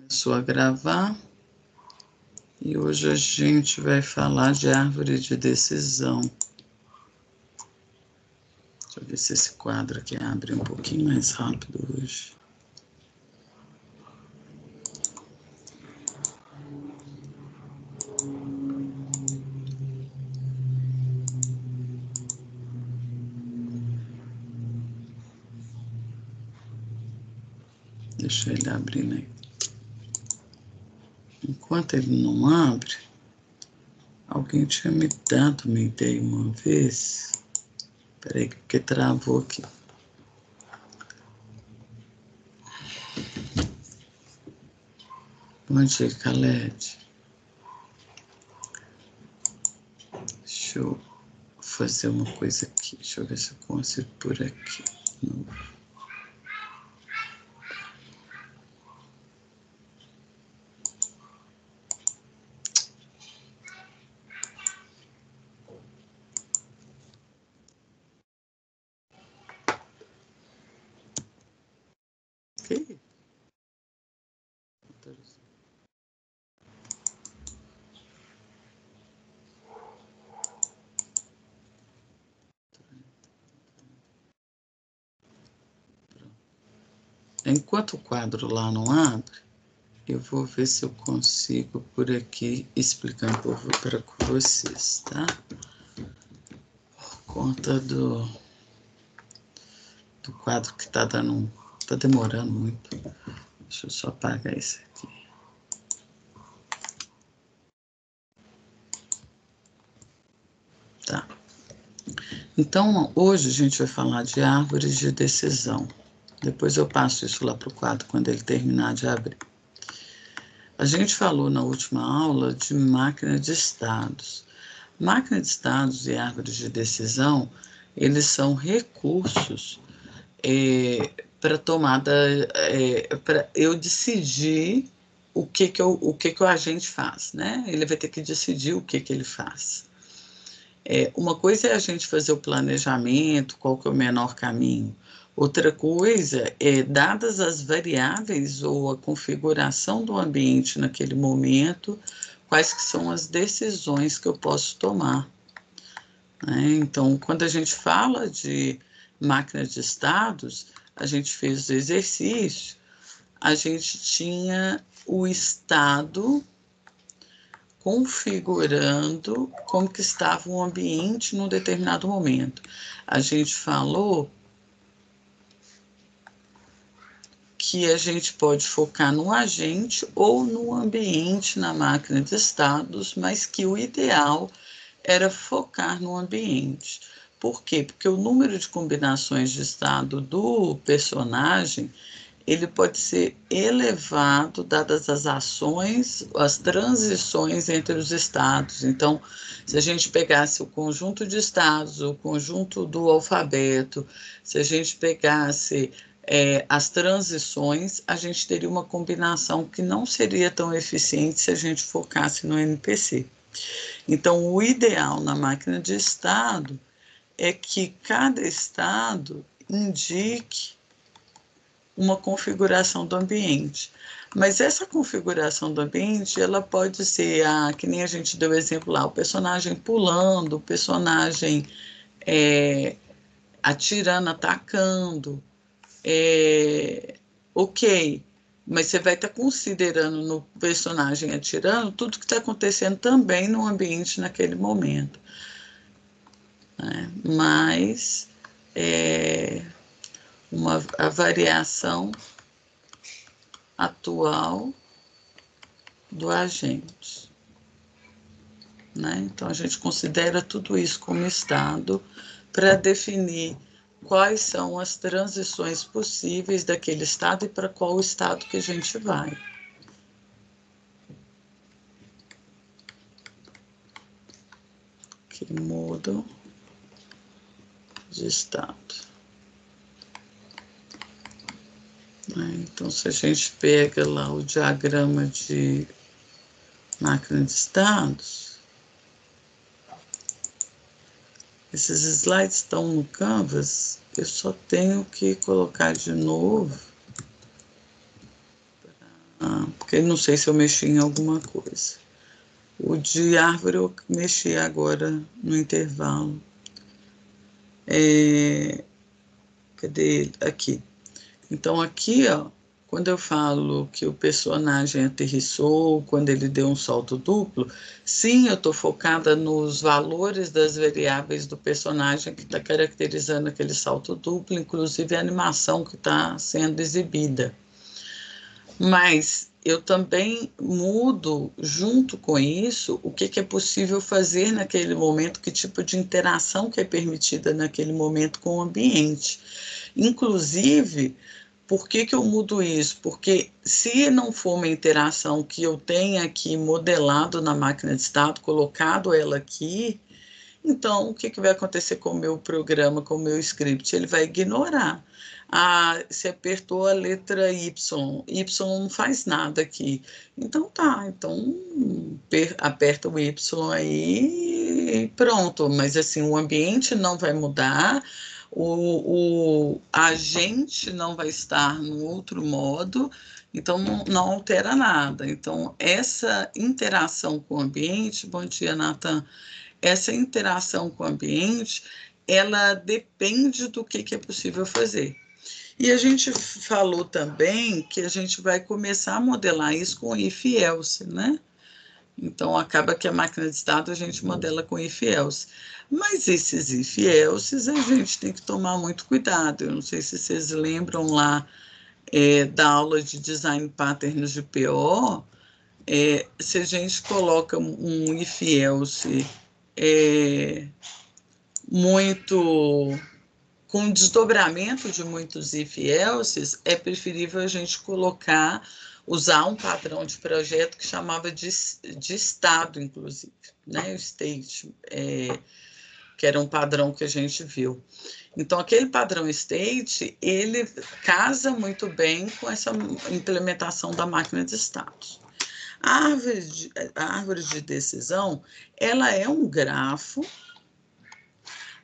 Começou a gravar. E hoje a gente vai falar de árvore de decisão. Deixa eu ver se esse quadro aqui abre um pouquinho mais rápido hoje. Deixa ele abrir aí. Enquanto ele não abre, alguém tinha me dado uma ideia uma vez. Peraí, porque travou aqui. Bom dia, Khaled. Deixa eu fazer uma coisa aqui. Deixa eu ver se eu consigo por aqui. Ok. Enquanto o quadro lá não abre, eu vou ver se eu consigo por aqui explicar um pouco para vocês, tá? Por conta do quadro que tá demorando muito. Deixa eu só apagar isso aqui. Tá. Então, hoje a gente vai falar de árvores de decisão. Depois eu passo isso lá para o quadro quando ele terminar de abrir. A gente falou na última aula de máquina de estados. Máquina de estados e árvores de decisão, eles são recursos para tomada, para eu decidir o que o agente faz, né? Ele vai ter que decidir o que ele faz. Uma coisa é a gente fazer o planejamento, qual que é o menor caminho. Outra coisa é, dadas as variáveis ou a configuração do ambiente naquele momento, quais que são as decisões que eu posso tomar. Né? Então, quando a gente fala de máquina de estados, a gente fez o exercício, a gente tinha o estado configurando como que estava o ambiente num determinado momento. A gente falou que a gente pode focar no agente ou no ambiente na máquina de estados, mas que o ideal era focar no ambiente. Por quê? Porque o número de combinações de estado do personagem ele pode ser elevado dadas as ações, as transições entre os estados. Então, se a gente pegasse o conjunto de estados, o conjunto do alfabeto, se a gente pegasse as transições, a gente teria uma combinação que não seria tão eficiente se a gente focasse no NPC. Então, o ideal na máquina de estado é que cada estado indique uma configuração do ambiente. Mas essa configuração do ambiente, ela pode ser, que nem a gente deu exemplo lá, o personagem pulando, o personagem atirando, atacando. Ok, mas você vai estar considerando no personagem atirando tudo que está acontecendo também no ambiente naquele momento. Né? Mas a variação atual do agente. Né? Então, a gente considera tudo isso como estado para definir quais são as transições possíveis daquele estado e para qual estado que a gente vai. Que mudam de estado. Então, se a gente pega lá o diagrama de máquina de estados, esses slides estão no Canvas, eu só tenho que colocar de novo, porque porque não sei se eu mexi em alguma coisa. O de árvore eu mexi agora no intervalo. Cadê ele? Aqui. Então, aqui, ó, quando eu falo que o personagem aterrissou, quando ele deu um salto duplo, sim, eu estou focada nos valores das variáveis do personagem que está caracterizando aquele salto duplo, inclusive a animação que está sendo exibida. Mas eu também mudo, junto com isso, o que é possível fazer naquele momento, que tipo de interação que é permitida naquele momento com o ambiente. Inclusive, por que eu mudo isso? Porque se não for uma interação que eu tenha aqui modelado na máquina de estado, colocado ela aqui, então o que vai acontecer com o meu programa, com o meu script? Ele vai ignorar. Ah, você apertou a letra Y, Y não faz nada aqui. Então tá, então aperta o Y aí e pronto. Mas assim, o ambiente não vai mudar, o agente não vai estar no outro modo, então não altera nada. Então, essa interação com o ambiente, bom dia, Nathan, essa interação com o ambiente, ela depende do que é possível fazer. E a gente falou também que a gente vai começar a modelar isso com if-else, né? Então, acaba que a máquina de estado a gente modela com if-else. Mas esses if-elses a gente tem que tomar muito cuidado. Eu não sei se vocês lembram lá da aula de Design Patterns de PO, se a gente coloca um if-else muito com desdobramento de muitos if-elses, é preferível a gente usar um padrão de projeto que chamava de estado, inclusive, né? O state, que era um padrão que a gente viu. Então, aquele padrão state, ele casa muito bem com essa implementação da máquina de estados. A árvore de decisão, ela é um grafo.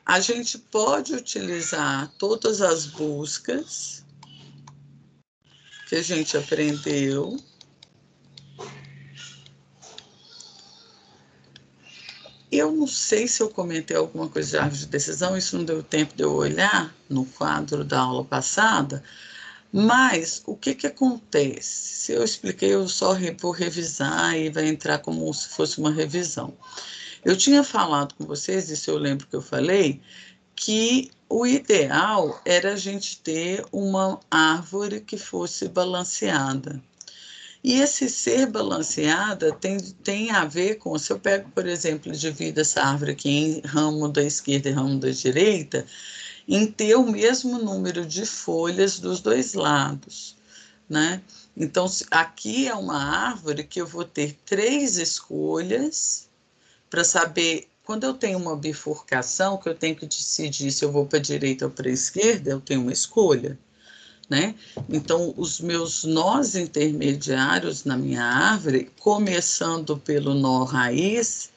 A gente pode utilizar todas as buscas que a gente aprendeu. Eu não sei se eu comentei alguma coisa de árvore de decisão, isso não deu tempo de eu olhar no quadro da aula passada, mas o que acontece? Se eu expliquei, eu só vou revisar e vai entrar como se fosse uma revisão. Eu tinha falado com vocês, isso eu lembro que eu falei, que o ideal era a gente ter uma árvore que fosse balanceada. E esse ser balanceada tem a ver com, se eu pego, por exemplo, divido essa árvore aqui em ramo da esquerda e ramo da direita, em ter o mesmo número de folhas dos dois lados, né? Então, aqui é uma árvore que eu vou ter 3 escolhas para saber, quando eu tenho uma bifurcação, que eu tenho que decidir se eu vou para a direita ou para a esquerda, eu tenho uma escolha, né? Então, os meus nós intermediários na minha árvore, começando pelo nó raiz,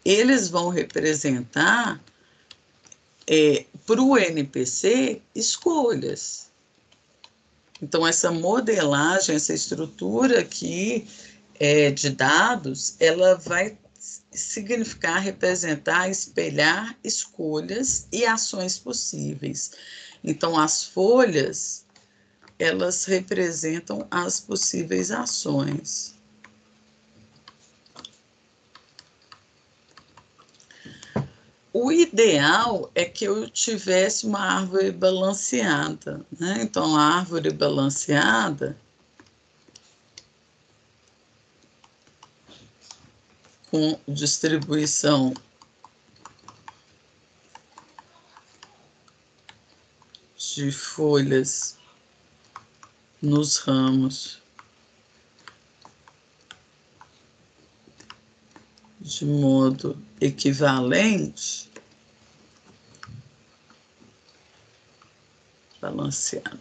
eles vão representar, para o NPC, escolhas. Então, essa modelagem, essa estrutura aqui de dados, ela vai significar, representar, espelhar escolhas e ações possíveis. Então, as folhas, elas representam as possíveis ações. O ideal é que eu tivesse uma árvore balanceada, né? Então, a árvore balanceada com distribuição de folhas nos ramos de modo equivalente, balanceada.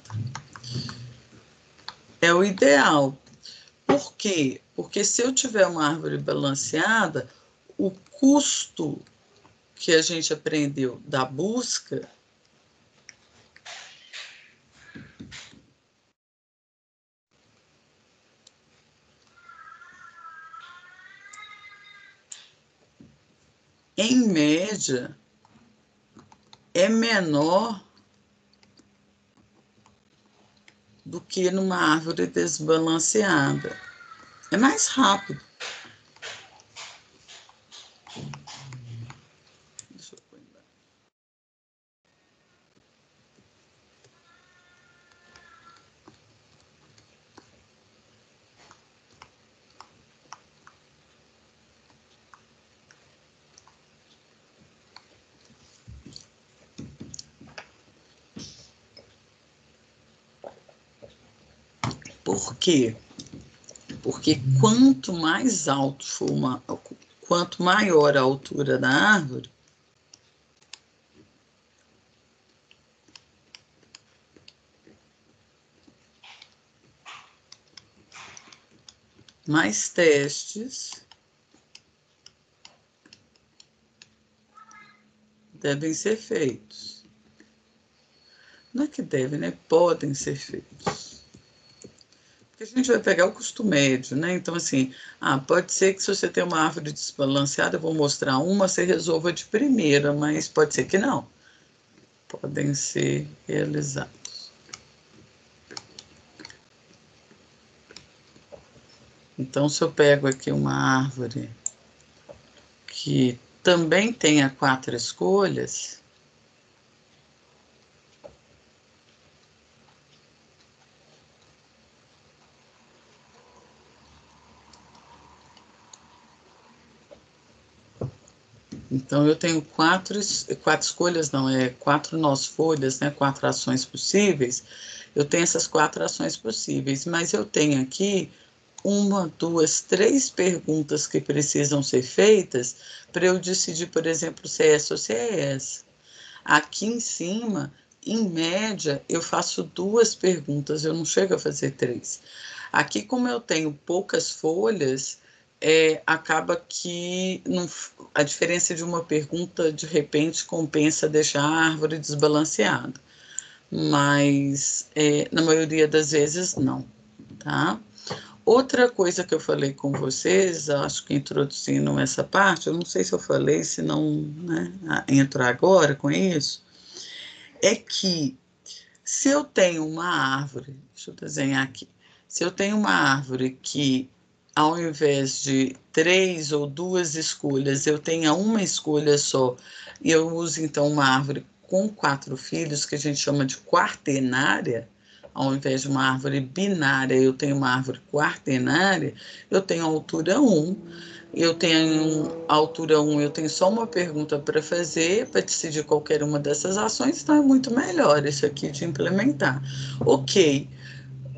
É o ideal. Por quê? Porque se eu tiver uma árvore balanceada, o custo que a gente aprendeu da busca em média, é menor do que numa árvore desbalanceada. É mais rápido. Deixa eu pôr embaixo. Por quê? Porque quanto mais alto for quanto maior a altura da árvore, mais testes devem ser feitos. Não é que devem, né? Podem ser feitos. Porque a gente vai pegar o custo médio, né? Então, assim, pode ser que se você tem uma árvore desbalanceada, eu vou mostrar uma, você resolva de primeira, mas pode ser que não. Podem ser realizados. Então, se eu pego aqui uma árvore que também tenha 4 escolhas, então eu tenho 4 escolhas, não, 4 nós folhas, né, 4 ações possíveis. Eu tenho essas 4 ações possíveis, mas eu tenho aqui 1, 2, 3 perguntas que precisam ser feitas para eu decidir, por exemplo, se é essa ou se é essa. Aqui em cima, em média, eu faço 2 perguntas, eu não chego a fazer 3. Aqui, como eu tenho poucas folhas, acaba que a diferença de uma pergunta, de repente, compensa deixar a árvore desbalanceada. Mas, na maioria das vezes, não, tá? Outra coisa que eu falei com vocês, acho que introduzindo essa parte, eu não sei se eu falei, se não, né, entro agora com isso, é que se eu tenho uma árvore, deixa eu desenhar aqui, se eu tenho uma árvore que, ao invés de 3 ou 2 escolhas, eu tenha uma escolha só, e eu uso então uma árvore com 4 filhos, que a gente chama de quaternária, ao invés de uma árvore binária, eu tenho uma árvore quaternária, eu tenho a altura 1, eu tenho a altura 1, eu tenho só uma pergunta para fazer, para decidir qualquer uma dessas ações, então é muito melhor isso aqui de implementar. Ok,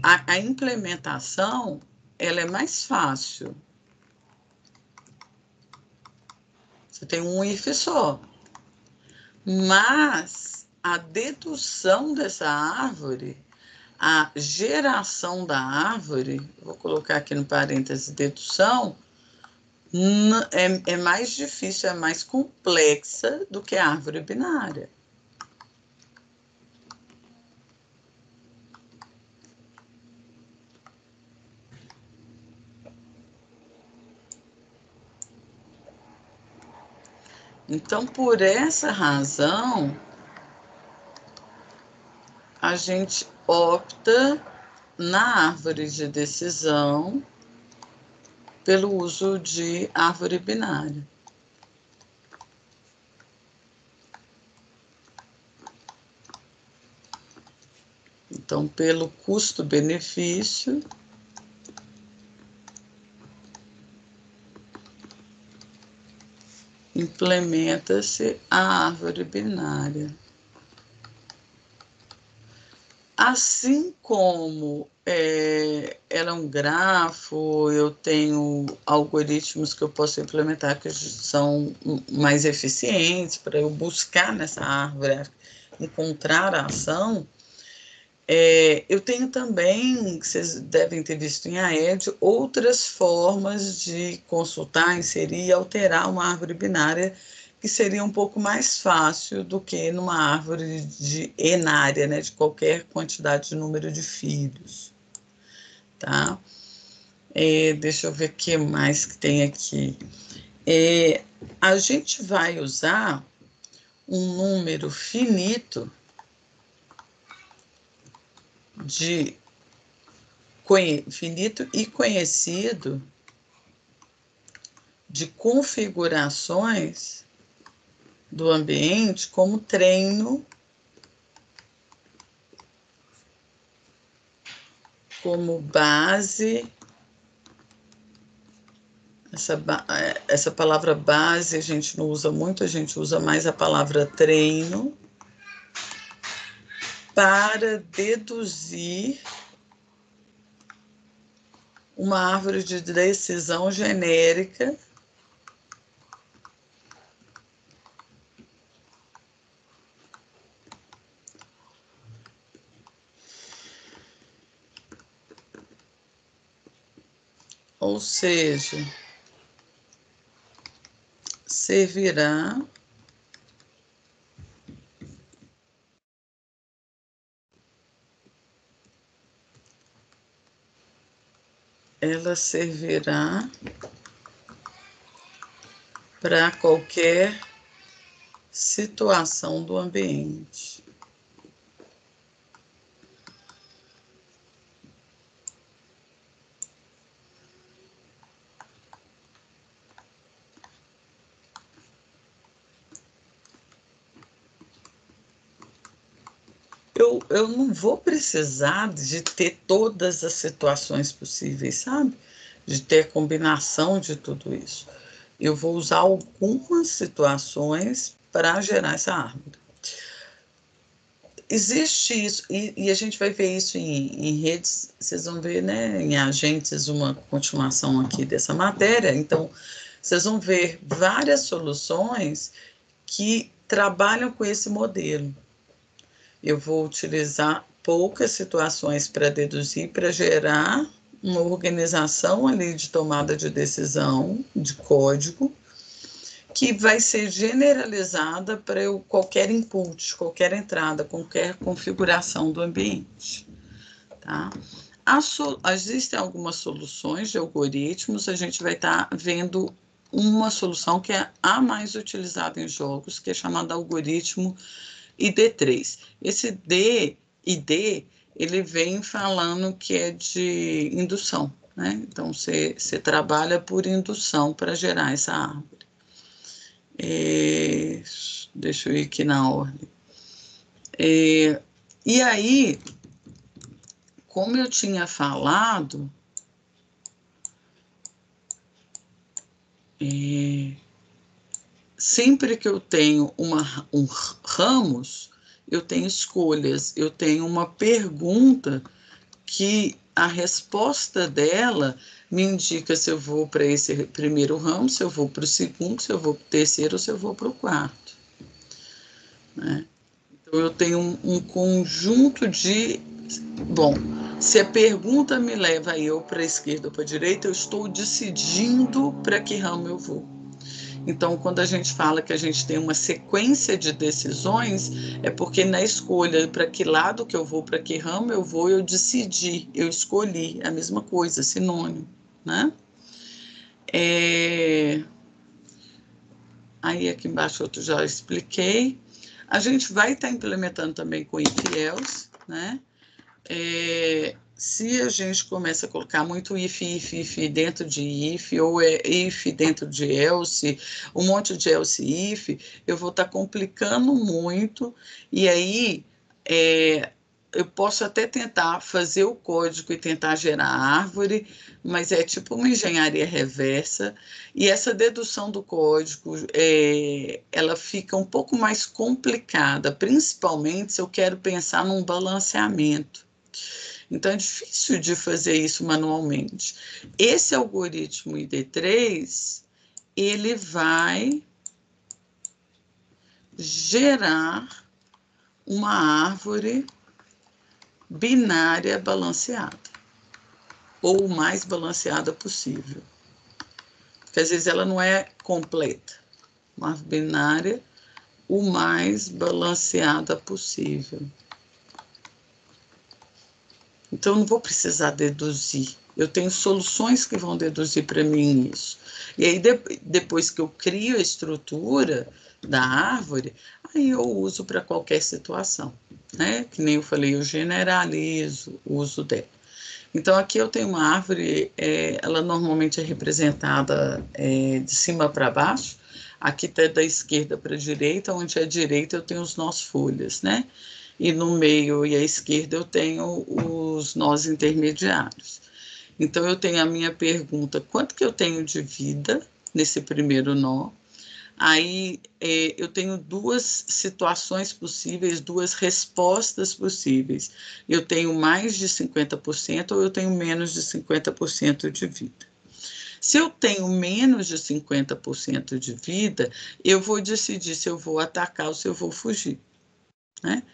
a implementação, ela é mais fácil. Você tem um if só. Mas a dedução dessa árvore, a geração da árvore, vou colocar aqui no parênteses dedução, é mais difícil, é mais complexa do que a árvore binária. Então, por essa razão, a gente opta na árvore de decisão pelo uso de árvore binária. Então, pelo custo-benefício, implementa-se a árvore binária. Assim como ela é um grafo, eu tenho algoritmos que eu posso implementar que são mais eficientes para eu buscar nessa árvore, encontrar a ação. Eu tenho também, que vocês devem ter visto em AED, outras formas de consultar, inserir e alterar uma árvore binária que seria um pouco mais fácil do que numa árvore de enária, né, de qualquer quantidade de número de filhos. Tá? Deixa eu ver o que mais que tem aqui. a gente vai usar um número finito finito e conhecido de configurações do ambiente como treino, como base. Essa palavra base a gente não usa muito, a gente usa mais a palavra treino, para deduzir uma árvore de decisão genérica ou seja, ela servirá para qualquer situação do ambiente. Eu não vou precisar de ter todas as situações possíveis, sabe? De ter combinação de tudo isso. Eu vou usar algumas situações para gerar essa árvore. Existe isso, e a gente vai ver isso em redes, vocês vão ver, né, em agentes, uma continuação aqui dessa matéria. Então, vocês vão ver várias soluções que trabalham com esse modelo. Eu vou utilizar poucas situações para deduzir, para gerar uma organização ali de tomada de decisão, de código, que vai ser generalizada para qualquer input, qualquer entrada, qualquer configuração do ambiente. Tá? Existem algumas soluções de algoritmos, a gente vai estar vendo uma solução que é a mais utilizada em jogos, que é chamada algoritmo ID3. Esse D e D, ele vem falando que é de indução, né? Então, você trabalha por indução para gerar essa árvore. Deixa eu ir aqui na ordem. E aí, como eu tinha falado, sempre que eu tenho um ramos, eu tenho escolhas, eu tenho uma pergunta que a resposta dela me indica se eu vou para esse primeiro ramo, se eu vou para o segundo, se eu vou para o terceiro ou se eu vou para o quarto. Né? Então, eu tenho um conjunto de... Bom, se a pergunta me leva eu para a esquerda ou para a direita, eu estou decidindo para que ramo eu vou. Então, quando a gente fala que a gente tem uma sequência de decisões, é porque na escolha para que lado que eu vou, para que ramo eu vou, eu decidi, eu escolhi, a mesma coisa, sinônimo, né? Aí aqui embaixo eu já expliquei. A gente vai estar implementando também com if else, né? Se a gente começa a colocar muito if dentro de if, ou if dentro de else, um monte de else if, eu vou estar complicando muito, e aí eu posso até tentar fazer o código e tentar gerar árvore, mas é tipo uma engenharia reversa, e essa dedução do código, ela fica um pouco mais complicada, principalmente se eu quero pensar num balanceamento. Então, é difícil de fazer isso manualmente. Esse algoritmo ID3, ele vai gerar uma árvore binária balanceada, ou o mais balanceada possível. Porque, às vezes, ela não é completa. Uma árvore binária, o mais balanceada possível. Então, eu não vou precisar deduzir Eu tenho soluções que vão deduzir para mim isso. E aí, depois que eu crio a estrutura da árvore, aí eu uso para qualquer situação, né? Que nem eu falei, eu generalizo o uso dela. Então, aqui eu tenho uma árvore, ela normalmente é representada de cima para baixo. Aqui está da esquerda para a direita, onde à direita eu tenho os nós folhas, né? E no meio e à esquerda eu tenho os nós intermediários. Então, eu tenho a minha pergunta, quanto que eu tenho de vida nesse primeiro nó? Aí, eu tenho duas situações possíveis, duas respostas possíveis. Eu tenho mais de 50% ou eu tenho menos de 50% de vida. Se eu tenho menos de 50% de vida, eu vou decidir se eu vou atacar ou se eu vou fugir, né?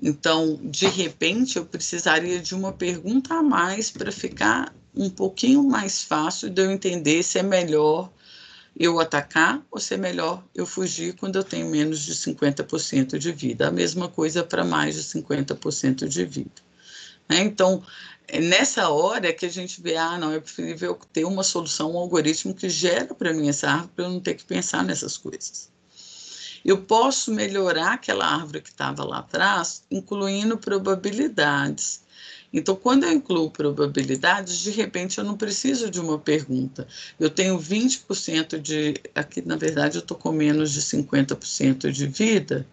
Então, de repente, eu precisaria de uma pergunta a mais para ficar um pouquinho mais fácil de eu entender se é melhor eu atacar ou se é melhor eu fugir quando eu tenho menos de 50% de vida. A mesma coisa para mais de 50% de vida. Né? Então, é nessa hora que a gente vê, não, é preferível ter uma solução, um algoritmo que gera para mim essa árvore para eu não ter que pensar nessas coisas. Eu posso melhorar aquela árvore que estava lá atrás, incluindo probabilidades. Então, quando eu incluo probabilidades, de repente eu não preciso de uma pergunta. Eu tenho 20% de. Aqui, na verdade, eu estou com menos de 50% de vida.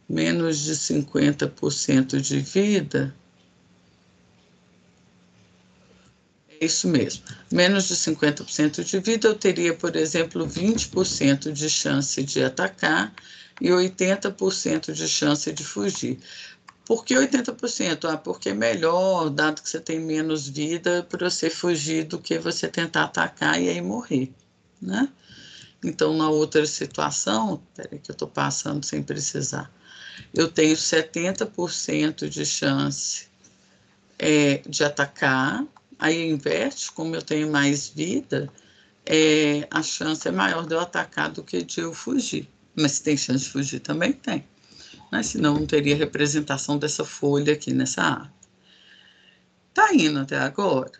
Menos de 50% de vida. É isso mesmo. Menos de 50% de vida, eu teria, por exemplo, 20% de chance de atacar e 80% de chance de fugir. Por que 80%? Porque é melhor, dado que você tem menos vida, para você fugir do que você tentar atacar e aí morrer, né? Então, na outra situação, peraí que eu estou passando sem precisar, eu tenho 70% de chance de atacar, aí inverte, como eu tenho mais vida, a chance é maior de eu atacar do que de eu fugir. Mas se tem chance de fugir, também tem. Mas senão não teria representação dessa folha aqui nessa árvore. Tá indo até agora?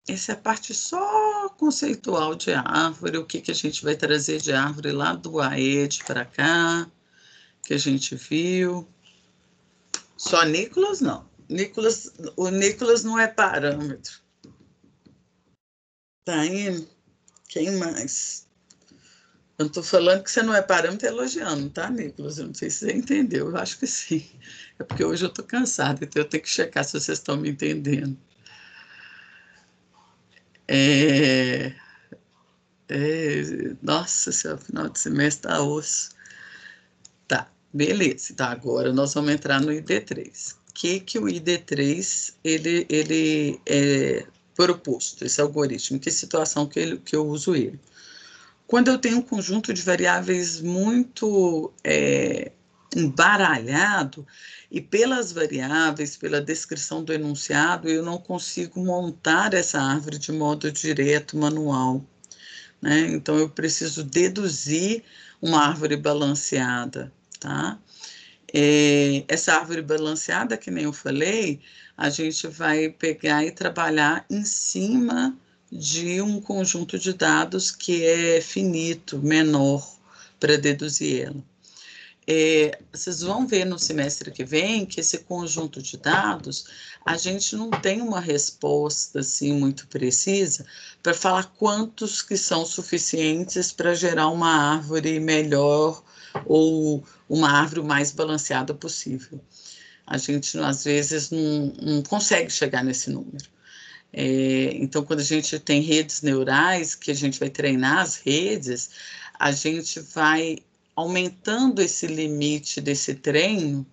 Essa é a parte só conceitual de árvore, o que a gente vai trazer de árvore lá do AED para cá, que a gente viu. Só Nicolas, não. O Nicolas não é parâmetro. Tá indo? Quem mais? Eu não tô falando que você não é parâmetro elogiando, tá, Nicolas? Eu não sei se você entendeu, eu acho que sim. É porque hoje eu tô cansada, então eu tenho que checar se vocês estão me entendendo. Nossa senhora, final de semestre tá osso. Tá, beleza. Então agora nós vamos entrar no ID3. O que o ID3 ele é proposto, esse algoritmo? Que situação que eu uso ele? Quando eu tenho um conjunto de variáveis muito embaralhado, e pelas variáveis, pela descrição do enunciado, eu não consigo montar essa árvore de modo direto, manual, né? Então, eu preciso deduzir uma árvore balanceada, tá? Essa árvore balanceada, que nem eu falei, a gente vai pegar e trabalhar em cima de um conjunto de dados que é finito, menor, para deduzir ela. Vocês vão ver no semestre que vem que esse conjunto de dados, a gente não tem uma resposta assim muito precisa para falar quantos que são suficientes para gerar uma árvore melhor ou uma árvore mais balanceada possível. A gente, às vezes, não consegue chegar nesse número. Então, quando a gente tem redes neurais, que a gente vai treinar as redes, a gente vai aumentando esse limite desse treino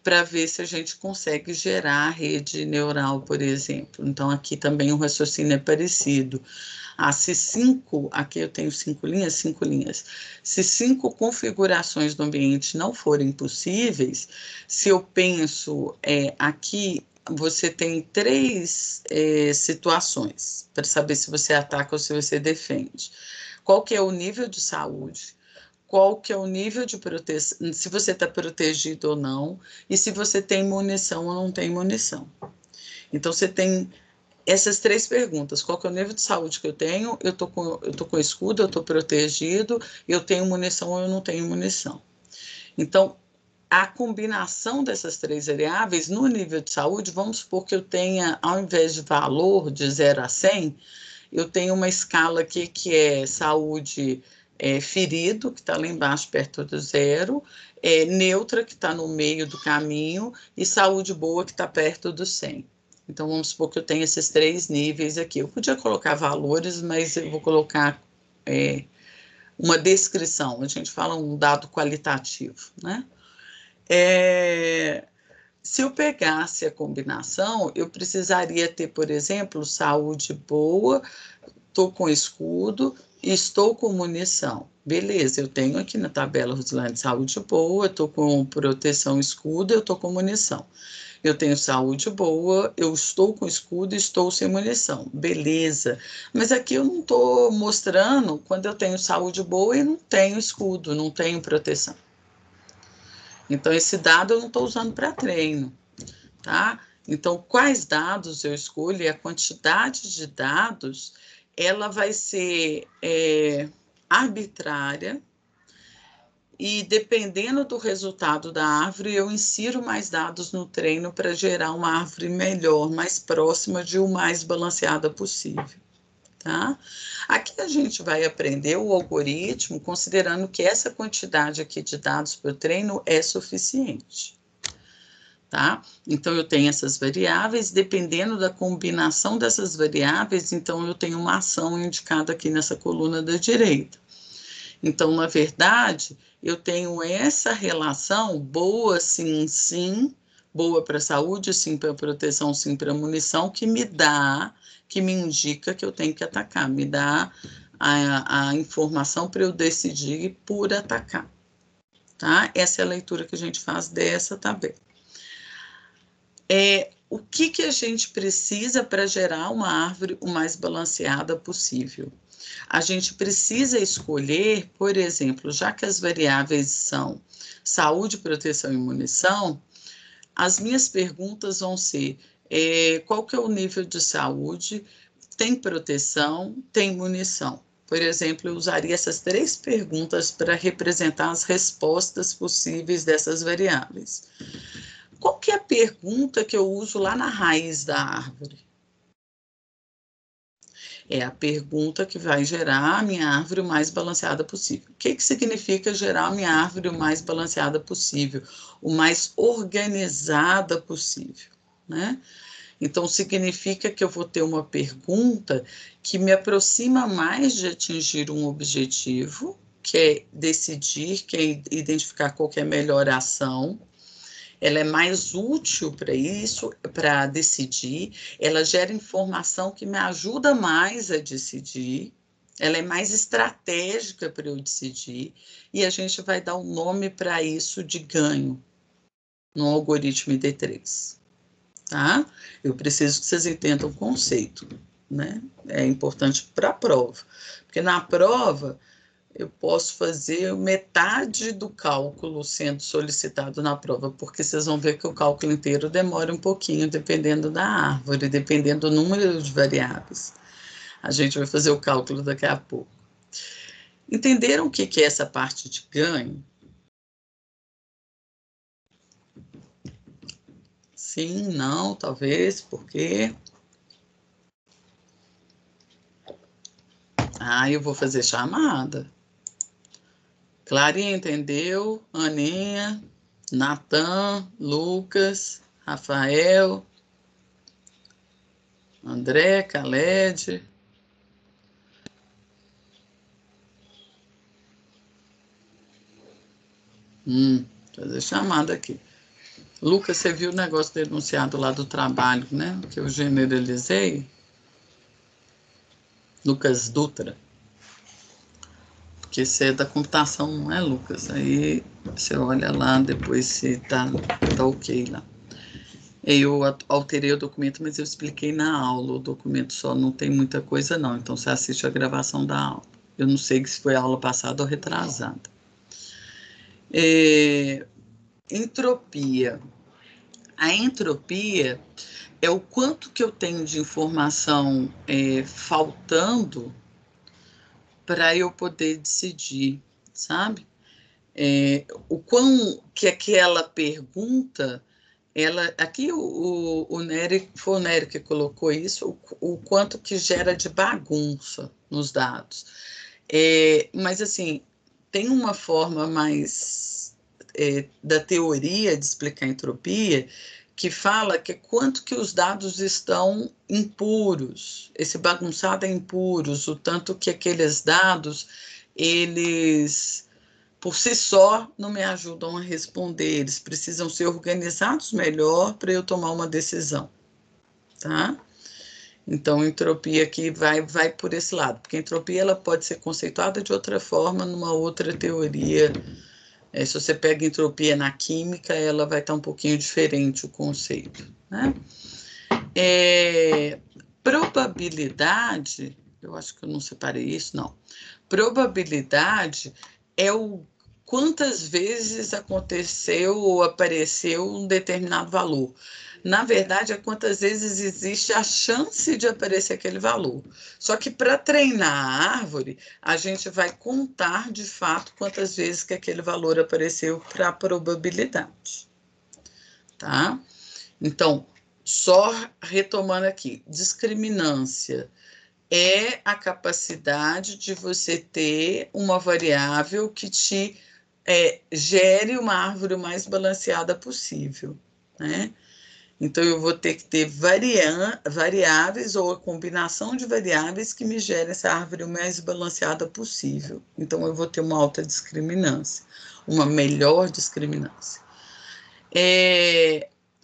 para ver se a gente consegue gerar a rede neural, por exemplo. Então, aqui também o raciocínio é parecido. Se 5, aqui eu tenho 5 linhas. Se 5 configurações do ambiente não forem possíveis, se eu penso aqui, você tem 3 situações para saber se você ataca ou se você defende. Qual que é o nível de saúde? qual que é o nível de proteção, se você está protegido ou não, e se você tem munição ou não tem munição. Então, você tem essas 3 perguntas. Qual que é o nível de saúde que eu tenho? Eu tô com escudo, eu estou protegido, eu tenho munição ou eu não tenho munição. Então, a combinação dessas 3 variáveis, no nível de saúde, vamos supor que eu tenha, ao invés de valor de 0 a 100, eu tenho uma escala aqui que é saúde ferido, que está lá embaixo, perto do 0, neutra, que está no meio do caminho, e saúde boa, que está perto do 100. Então, vamos supor que eu tenho esses 3 níveis aqui. Eu podia colocar valores, mas eu vou colocar uma descrição. A gente fala um dado qualitativo, né? Se eu pegasse a combinação, eu precisaria ter, por exemplo, saúde boa, estou com escudo e estou com munição. Beleza, eu tenho aqui na tabela Rosilane saúde boa, estou com proteção escudo, eu estou com munição. Eu tenho saúde boa, eu estou com escudo e estou sem munição. Beleza. Mas aqui eu não estou mostrando quando eu tenho saúde boa e não tenho escudo, não tenho proteção. Então, esse dado eu não estou usando para treino, tá? Então, quais dados eu escolho e a quantidade de dados, ela vai ser arbitrária, e dependendo do resultado da árvore, eu insiro mais dados no treino para gerar uma árvore melhor, mais próxima de o mais balanceada possível, tá? Aqui a gente vai aprender o algoritmo considerando que essa quantidade aqui de dados para o treino é suficiente, tá? Então, eu tenho essas variáveis, dependendo da combinação dessas variáveis, então eu tenho uma ação indicada aqui nessa coluna da direita. Então, na verdade, eu tenho essa relação boa, sim, sim, boa para a saúde, sim para a proteção, sim para a munição, que me indica que eu tenho que atacar, me dá a informação para eu decidir por atacar, tá? Essa é a leitura que a gente faz dessa tabela. O que a gente precisa para gerar uma árvore o mais balanceada possível? A gente precisa escolher, por exemplo, já que as variáveis são saúde, proteção e munição, as minhas perguntas vão ser qual que é o nível de saúde, tem proteção, tem munição. Por exemplo, eu usaria essas 3 perguntas para representar as respostas possíveis dessas variáveis. Qual que é a pergunta que eu uso lá na raiz da árvore? É a pergunta que vai gerar a minha árvore o mais balanceada possível. O que significa gerar a minha árvore o mais balanceada possível? O mais organizada possível, né? Então, significa que eu vou ter uma pergunta que me aproxima mais de atingir um objetivo, que é decidir, que é identificar qual que é a melhor ação. Ela é mais útil para isso, para decidir, ela gera informação que me ajuda mais a decidir, ela é mais estratégica para eu decidir, e a gente vai dar um nome para isso de ganho no algoritmo ID3, tá? Eu preciso que vocês entendam o conceito, né? É importante para a prova, porque na prova eu posso fazer metade do cálculo sendo solicitado na prova, porque vocês vão ver que o cálculo inteiro demora um pouquinho, dependendo da árvore, dependendo do número de variáveis. A gente vai fazer o cálculo daqui a pouco. Entenderam o que é essa parte de ganho? Sim, não, talvez, porque... eu vou fazer chamada. Clarinha entendeu? Aninha, Natan, Lucas, Rafael, André, Khaled. Fazer chamada aqui. Lucas, você viu o negócio denunciado lá do trabalho, né? Que eu generalizei? Lucas Dutra. Porque você é da computação, não é, Lucas? Aí você olha lá, depois se tá ok lá. Eu alterei o documento, mas eu expliquei na aula. O documento só não tem muita coisa, não. Então, você assiste a gravação da aula. Eu não sei se foi a aula passada ou retrasada. Entropia. A entropia é o quanto que eu tenho de informação faltando para eu poder decidir, sabe? O quão que aquela pergunta, aqui o Nery, foi o Nery que colocou isso, o quanto que gera de bagunça nos dados. Mas, assim, tem uma forma mais da teoria de explicar a entropia, que fala que quanto que os dados estão impuros, esse bagunçado é impuros, o tanto que aqueles dados, eles, por si só, não me ajudam a responder, eles precisam ser organizados melhor para eu tomar uma decisão, tá? Então, entropia aqui vai por esse lado, porque a entropia ela pode ser conceituada de outra forma numa outra teoria. Se você pega entropia na química, ela vai estar um pouquinho diferente o conceito, né? Probabilidade, eu acho que eu não separei isso, não. Probabilidade é o quantas vezes aconteceu ou apareceu um determinado valor. Na verdade, é quantas vezes existe a chance de aparecer aquele valor. Só que para treinar a árvore, a gente vai contar de fato quantas vezes que aquele valor apareceu para a probabilidade. Tá? Então, só retomando aqui, discriminância é a capacidade de você ter uma variável que te gere uma árvore mais balanceada possível, né? Então, eu vou ter que ter variáveis ou a combinação de variáveis que me gerem essa árvore mais balanceada possível. Então, eu vou ter uma alta discriminância, uma melhor discriminância.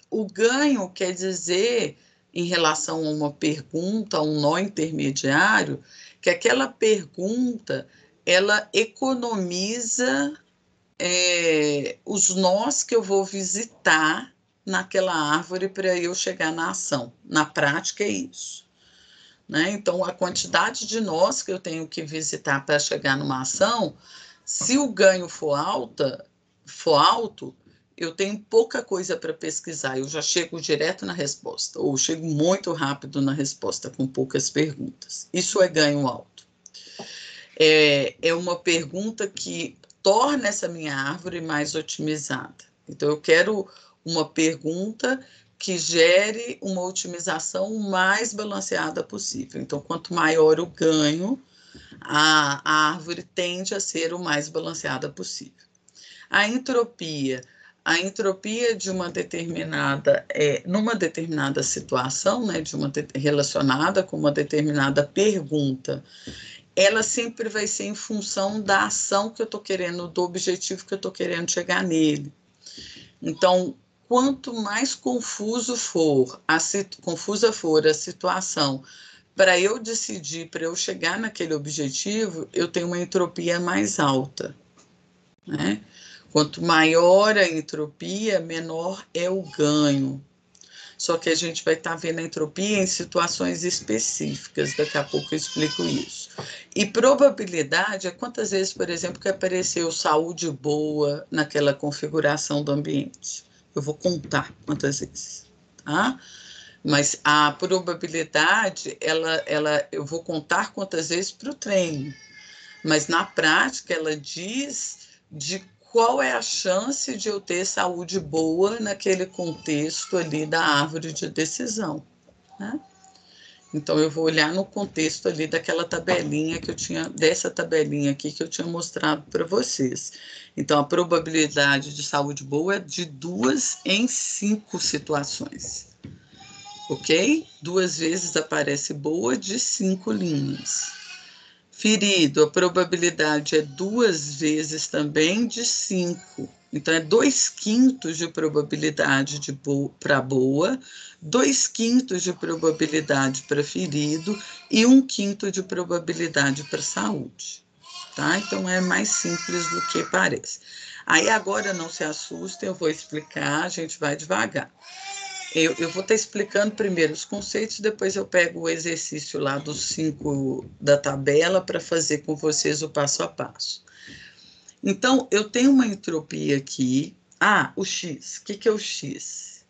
O ganho quer dizer, em relação a uma pergunta, a um nó intermediário, que aquela pergunta, ela economiza os nós que eu vou visitar naquela árvore para eu chegar na ação. Na prática é isso, né? Então, a quantidade de nós que eu tenho que visitar para chegar numa ação, se o ganho for alto, eu tenho pouca coisa para pesquisar, eu já chego direto na resposta, ou chego muito rápido na resposta, com poucas perguntas. Isso é ganho alto. É uma pergunta que torna essa minha árvore mais otimizada. Então, eu quero uma pergunta que gere uma otimização mais balanceada possível. Então, quanto maior o ganho, a árvore tende a ser o mais balanceada possível. A entropia de uma determinada, numa determinada situação, né, relacionada com uma determinada pergunta, ela sempre vai ser em função da ação que eu estou querendo, do objetivo que eu estou querendo chegar nele. Então, quanto mais confusa for a situação para eu decidir, para eu chegar naquele objetivo, eu tenho uma entropia mais alta, né? Quanto maior a entropia, menor é o ganho. Só que a gente vai estar vendo a entropia em situações específicas, daqui a pouco eu explico isso. E probabilidade é quantas vezes, por exemplo, que apareceu saúde boa naquela configuração do ambiente. Eu vou contar quantas vezes, tá? Mas a probabilidade, eu vou contar quantas vezes para o treino. Mas na prática, ela diz de qual é a chance de eu ter saúde boa naquele contexto ali da árvore de decisão, né? Então, eu vou olhar no contexto ali daquela tabelinha que eu tinha, dessa tabelinha aqui que eu tinha mostrado para vocês. Então, a probabilidade de saúde boa é de 2 em 5 situações, ok? 2 vezes aparece boa de 5 linhas. Ferido, a probabilidade é 2 vezes também de 5. Então, é 2/5 de probabilidade para boa, 2/5 de probabilidade para ferido e 1/5 de probabilidade para saúde. Tá? Então, é mais simples do que parece. Aí, agora, não se assustem, eu vou explicar, a gente vai devagar. Eu vou estar explicando primeiro os conceitos, depois eu pego o exercício lá dos 5 da tabela para fazer com vocês o passo a passo. Então, eu tenho uma entropia aqui. Ah, o X. O que é o X?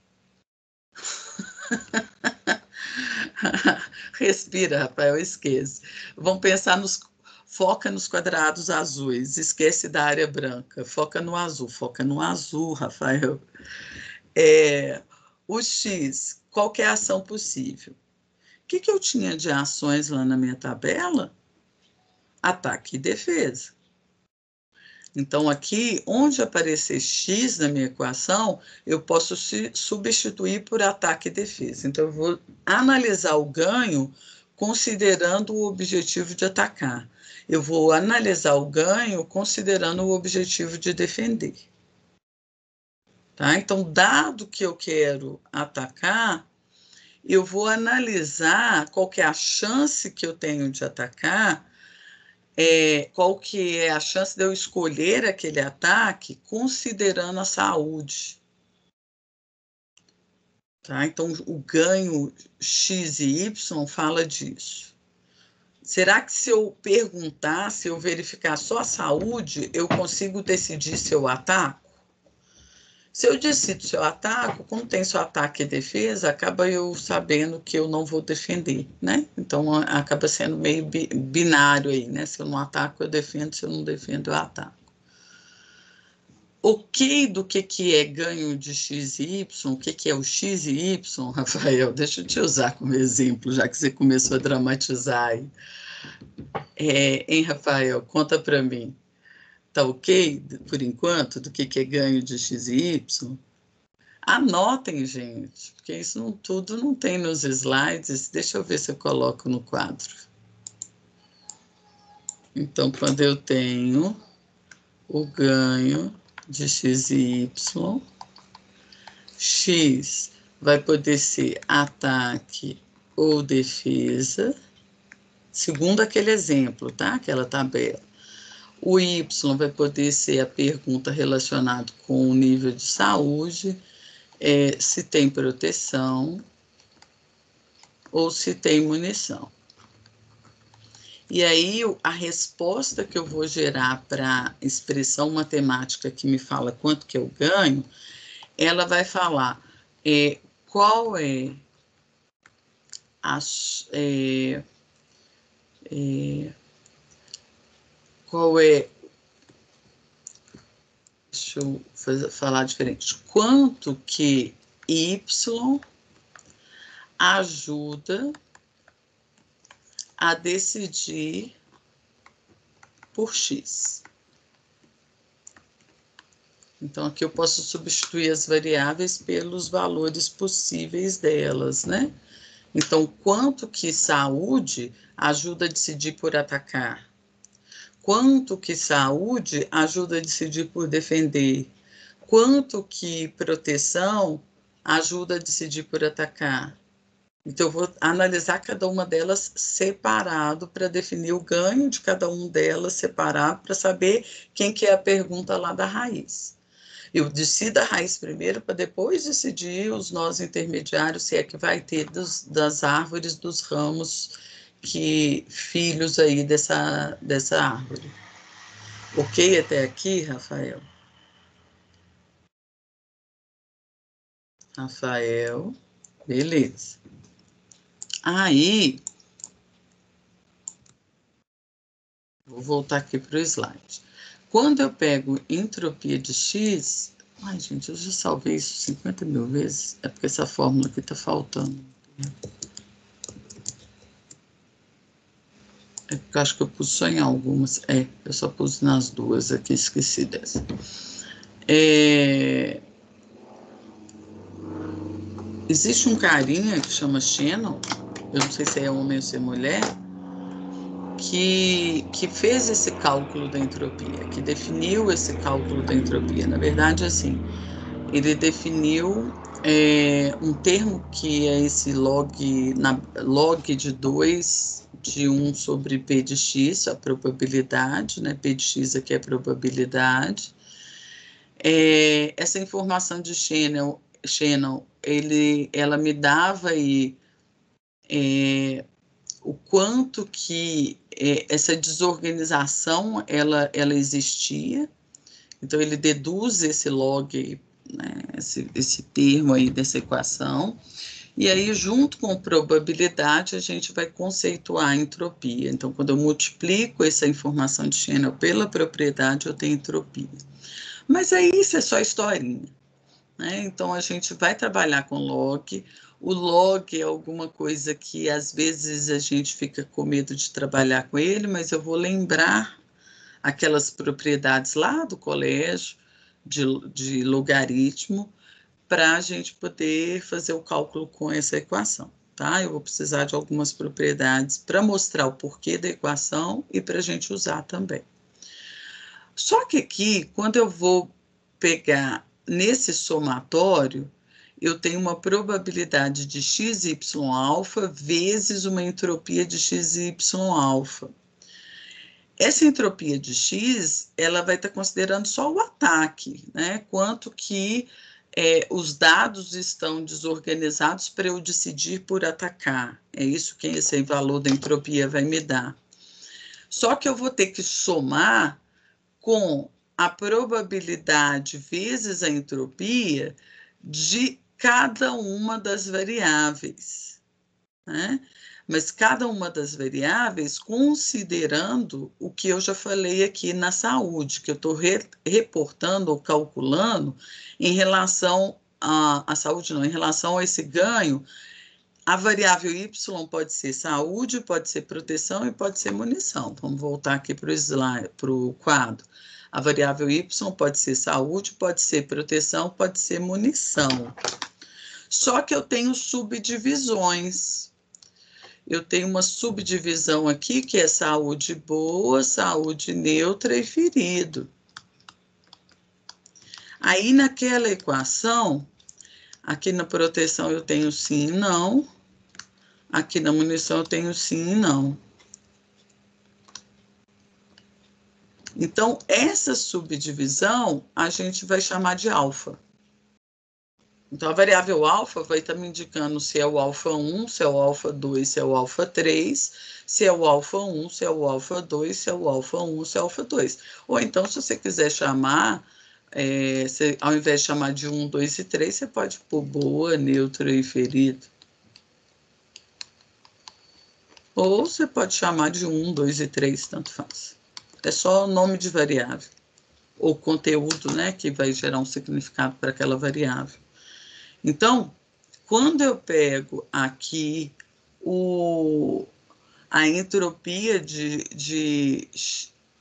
Respira, Rafael, esquece. Vamos pensar nos... Foca nos quadrados azuis, esquece da área branca. Foca no azul, Rafael. O X, qual que é a ação possível? O que eu tinha de ações lá na minha tabela? Ataque e defesa. Então, aqui, onde aparecer X na minha equação, eu posso substituir por ataque e defesa. Então, eu vou analisar o ganho considerando o objetivo de atacar. Eu vou analisar o ganho considerando o objetivo de defender. Tá? Então, dado que eu quero atacar, eu vou analisar qual que é a chance que eu tenho de atacar, qual que é a chance de eu escolher aquele ataque considerando a saúde. Tá? Então, o ganho X e Y fala disso. Será que se eu perguntar, se eu verificar só a saúde, eu consigo decidir se eu ataco? Se eu decido se eu ataco, como tem só ataque e defesa, acaba eu sabendo que eu não vou defender, né? Então, acaba sendo meio binário aí, né? Se eu não ataco, eu defendo, se eu não defendo, eu ataco. Ok do que é ganho de X e Y, o que é o X e Y, Rafael? Deixa eu te usar como exemplo, já que você começou a dramatizar aí. Hein, Rafael? Conta para mim. Tá ok, por enquanto, do que é ganho de X e Y? Anotem, gente, porque isso não, tudo não tem nos slides. Deixa eu ver se eu coloco no quadro. Então, quando eu tenho o ganho de X e Y, X vai poder ser ataque ou defesa, segundo aquele exemplo, tá? Aquela tabela. O Y vai poder ser a pergunta relacionada com o nível de saúde, se tem proteção ou se tem munição. E aí, a resposta que eu vou gerar para a expressão matemática que me fala quanto que eu ganho, ela vai falar qual é a... qual é... Deixa eu falar diferente. Quanto que Y ajuda a decidir por X. Então, aqui eu posso substituir as variáveis pelos valores possíveis delas, né? Então, quanto que saúde ajuda a decidir por atacar? Quanto que saúde ajuda a decidir por defender? Quanto que proteção ajuda a decidir por atacar? Então, eu vou analisar cada uma delas separado para definir o ganho de cada uma delas separado para saber quem que é a pergunta lá da raiz. Eu decido a raiz primeiro para depois decidir os nós intermediários, se é que vai ter das árvores, dos ramos, filhos aí dessa árvore. Ok até aqui, Rafael? Rafael, beleza. Aí, vou voltar aqui para o slide. Quando eu pego entropia de X... Ai, gente, eu já salvei isso 50 mil vezes. É porque essa fórmula aqui está faltando. É porque eu acho que eu pus só em algumas. Eu só pus nas duas aqui, esqueci dessa. Existe um carinha que chama Shannon, eu não sei se é homem ou se é mulher, que fez esse cálculo da entropia, que definiu esse cálculo da entropia. Na verdade, assim, ele definiu um termo que é esse log de 2 de 1 sobre P de X, a probabilidade, né? P de X aqui é a probabilidade. Essa informação de Shannon, ela me dava aí o quanto que essa desorganização ela existia, Então, ele deduz esse log, né, esse termo aí dessa equação, e aí, junto com probabilidade, a gente vai conceituar a entropia. Então, quando eu multiplico essa informação de Channel pela propriedade, eu tenho entropia. Mas aí, isso é só historinha, né? Então, a gente vai trabalhar com log. O log é alguma coisa que, às vezes, a gente fica com medo de trabalhar com ele, mas eu vou lembrar aquelas propriedades lá do colégio, de logaritmo, para a gente poder fazer o cálculo com essa equação, tá? Eu vou precisar de algumas propriedades para mostrar o porquê da equação e para a gente usar também. Só que aqui, quando eu vou pegar nesse somatório, eu tenho uma probabilidade de XY alfa vezes uma entropia de XY alfa. Essa entropia de X, ela vai estar considerando só o ataque, né? Quanto que os dados estão desorganizados para eu decidir por atacar. É isso que esse valor da entropia vai me dar. Só que eu vou ter que somar com a probabilidade vezes a entropia de cada uma das variáveis, né? Mas cada uma das variáveis considerando o que eu já falei aqui na saúde, que eu estou reportando ou calculando em relação à saúde, não, em relação a esse ganho. A variável Y pode ser saúde, pode ser proteção e pode ser munição. Vamos voltar aqui para o slide, para o quadro. A variável Y pode ser saúde, pode ser proteção, pode ser munição. Só que eu tenho subdivisões. Eu tenho uma subdivisão aqui que é saúde boa, saúde neutra e ferido. Aí, naquela equação, aqui na proteção eu tenho sim e não. Aqui na munição eu tenho sim e não. Então, essa subdivisão a gente vai chamar de alfa. Então, a variável alfa vai estar me indicando se é o alfa 1, se é o alfa 2, se é o alfa 3, se é o alfa 1, se é o alfa 2, se é o alfa 1, se é o alfa 2. Ou então, se você quiser chamar, ao invés de chamar de 1, 2 e 3, você pode pôr boa, neutra e ferido. Ou você pode chamar de 1, 2 e 3, tanto faz. É só o nome de variável. Ou conteúdo, né, que vai gerar um significado para aquela variável. Então, quando eu pego aqui a entropia de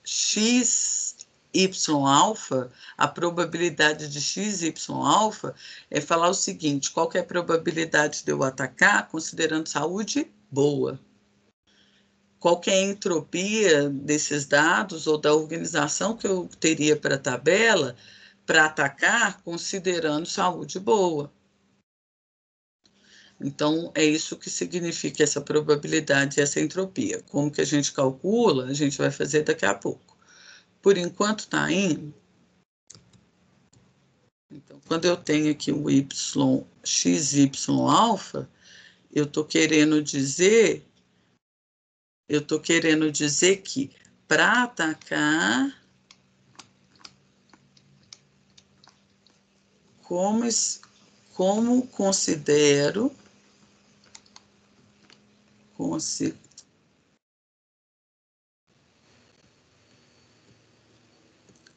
XY-alfa, a probabilidade de XY-alfa é falar o seguinte: qual que é a probabilidade de eu atacar considerando saúde boa? Qual que é a entropia desses dados ou da organização que eu teria para a tabela para atacar considerando saúde boa? Então, é isso que significa essa probabilidade e essa entropia. Como que a gente calcula, a gente vai fazer daqui a pouco. Por enquanto, está indo. Então, quando eu tenho aqui o xy alfa, eu estou querendo dizer que para atacar, como considero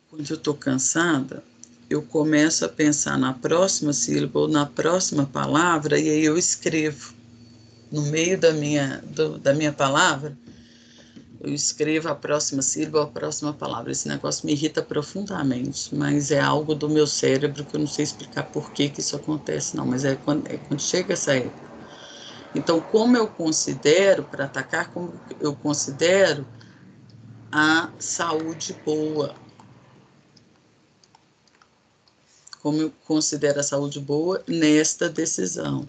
quando eu estou cansada, eu começo a pensar na próxima sílaba ou na próxima palavra e aí eu escrevo no meio da minha palavra, eu escrevo a próxima sílaba ou a próxima palavra. Esse negócio me irrita profundamente, mas é algo do meu cérebro que eu não sei explicar por que isso acontece, não, mas é quando chega essa época. Então, como eu considero, para atacar, como eu considero a saúde boa? Como eu considero a saúde boa nesta decisão?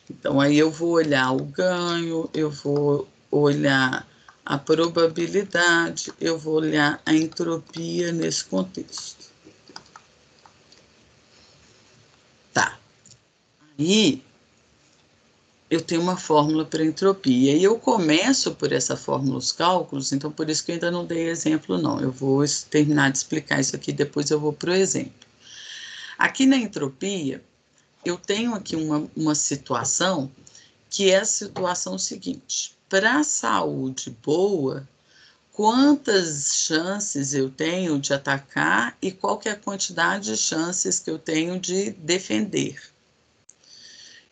Então, aí eu vou olhar o ganho, eu vou olhar a probabilidade, eu vou olhar a entropia nesse contexto. Tá. Aí, eu tenho uma fórmula para entropia. E eu começo por essa fórmula, os cálculos, então por isso que eu ainda não dei exemplo, não. Eu vou terminar de explicar isso aqui, depois eu vou para o exemplo. Aqui na entropia, eu tenho aqui uma situação que é a situação seguinte. Para a saúde boa, quantas chances eu tenho de atacar e qual que é a quantidade de chances que eu tenho de defender?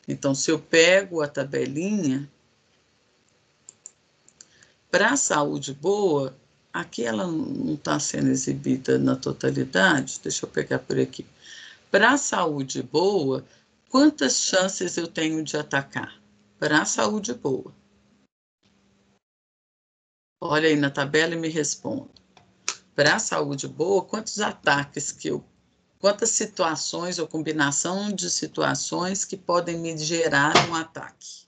Então, se eu pego a tabelinha, para a saúde boa, aqui ela não está sendo exibida na totalidade, deixa eu pegar por aqui. Para a saúde boa, quantas chances eu tenho de atacar? Para a saúde boa. Olha aí na tabela e me responda. Para a saúde boa, quantos ataques quantas situações ou combinação de situações que podem me gerar um ataque?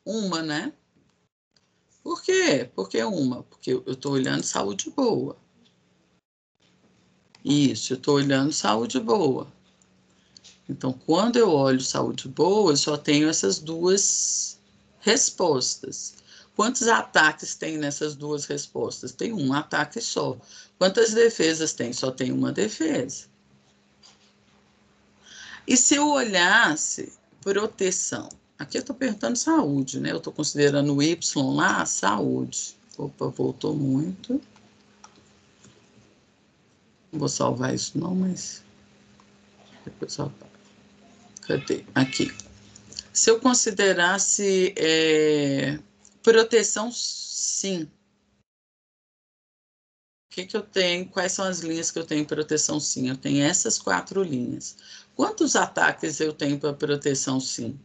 Uma, né? Por quê? Por que uma? Porque eu estou olhando saúde boa. Isso, eu estou olhando saúde boa. Então, quando eu olho saúde boa, eu só tenho essas duas respostas. Quantos ataques tem nessas duas respostas? Tem um ataque só. Quantas defesas tem? Só tem uma defesa. E se eu olhasse proteção? Aqui eu estou perguntando saúde, né? Eu estou considerando o Y lá, saúde. Opa, voltou muito. Não vou salvar isso não, mas depois eu apago. Cadê? Aqui. Se eu considerasse proteção, sim. O que eu tenho? Quais são as linhas que eu tenho em proteção, sim? Eu tenho essas 4 linhas. Quantos ataques eu tenho para proteção, sim?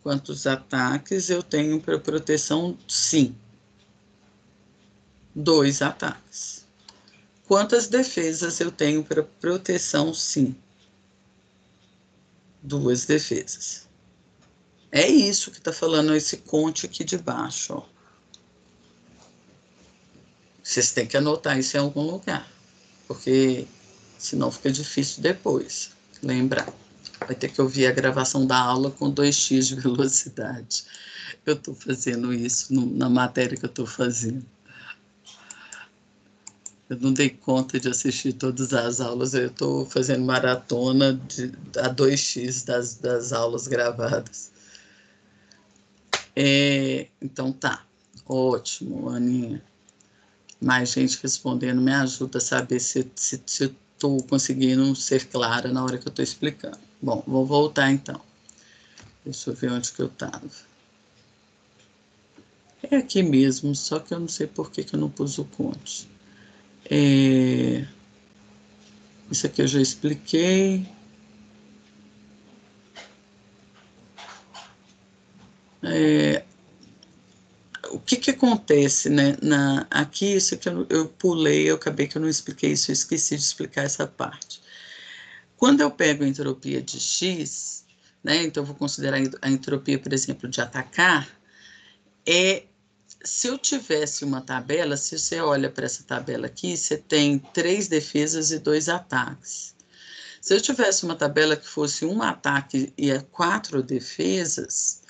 Quantos ataques eu tenho para proteção, sim? 2 ataques. Quantas defesas eu tenho para proteção, sim? 2 defesas. É isso que está falando esse conte aqui de baixo, ó. Vocês têm que anotar isso em algum lugar, porque senão fica difícil depois lembrar. Vai ter que ouvir a gravação da aula com 2x de velocidade. Eu estou fazendo isso na matéria que eu estou fazendo. Eu não dei conta de assistir todas as aulas, eu estou fazendo maratona a 2x das aulas gravadas. Então tá, ótimo, Aninha. Mais gente respondendo me ajuda a saber se eu estou conseguindo ser clara na hora que eu estou explicando. Bom, vou voltar então. Deixa eu ver onde que eu estava. É aqui mesmo, só que eu não sei por que eu não pus o conte. Isso aqui eu já expliquei. O que acontece, né? Aqui, isso que eu pulei, eu acabei que eu não expliquei isso, eu esqueci de explicar essa parte. Quando eu pego a entropia de X, né? Então, eu vou considerar a entropia, por exemplo, de atacar, se eu tivesse uma tabela, se você olha para essa tabela aqui, você tem 3 defesas e 2 ataques. Se eu tivesse uma tabela que fosse um ataque e 4 defesas,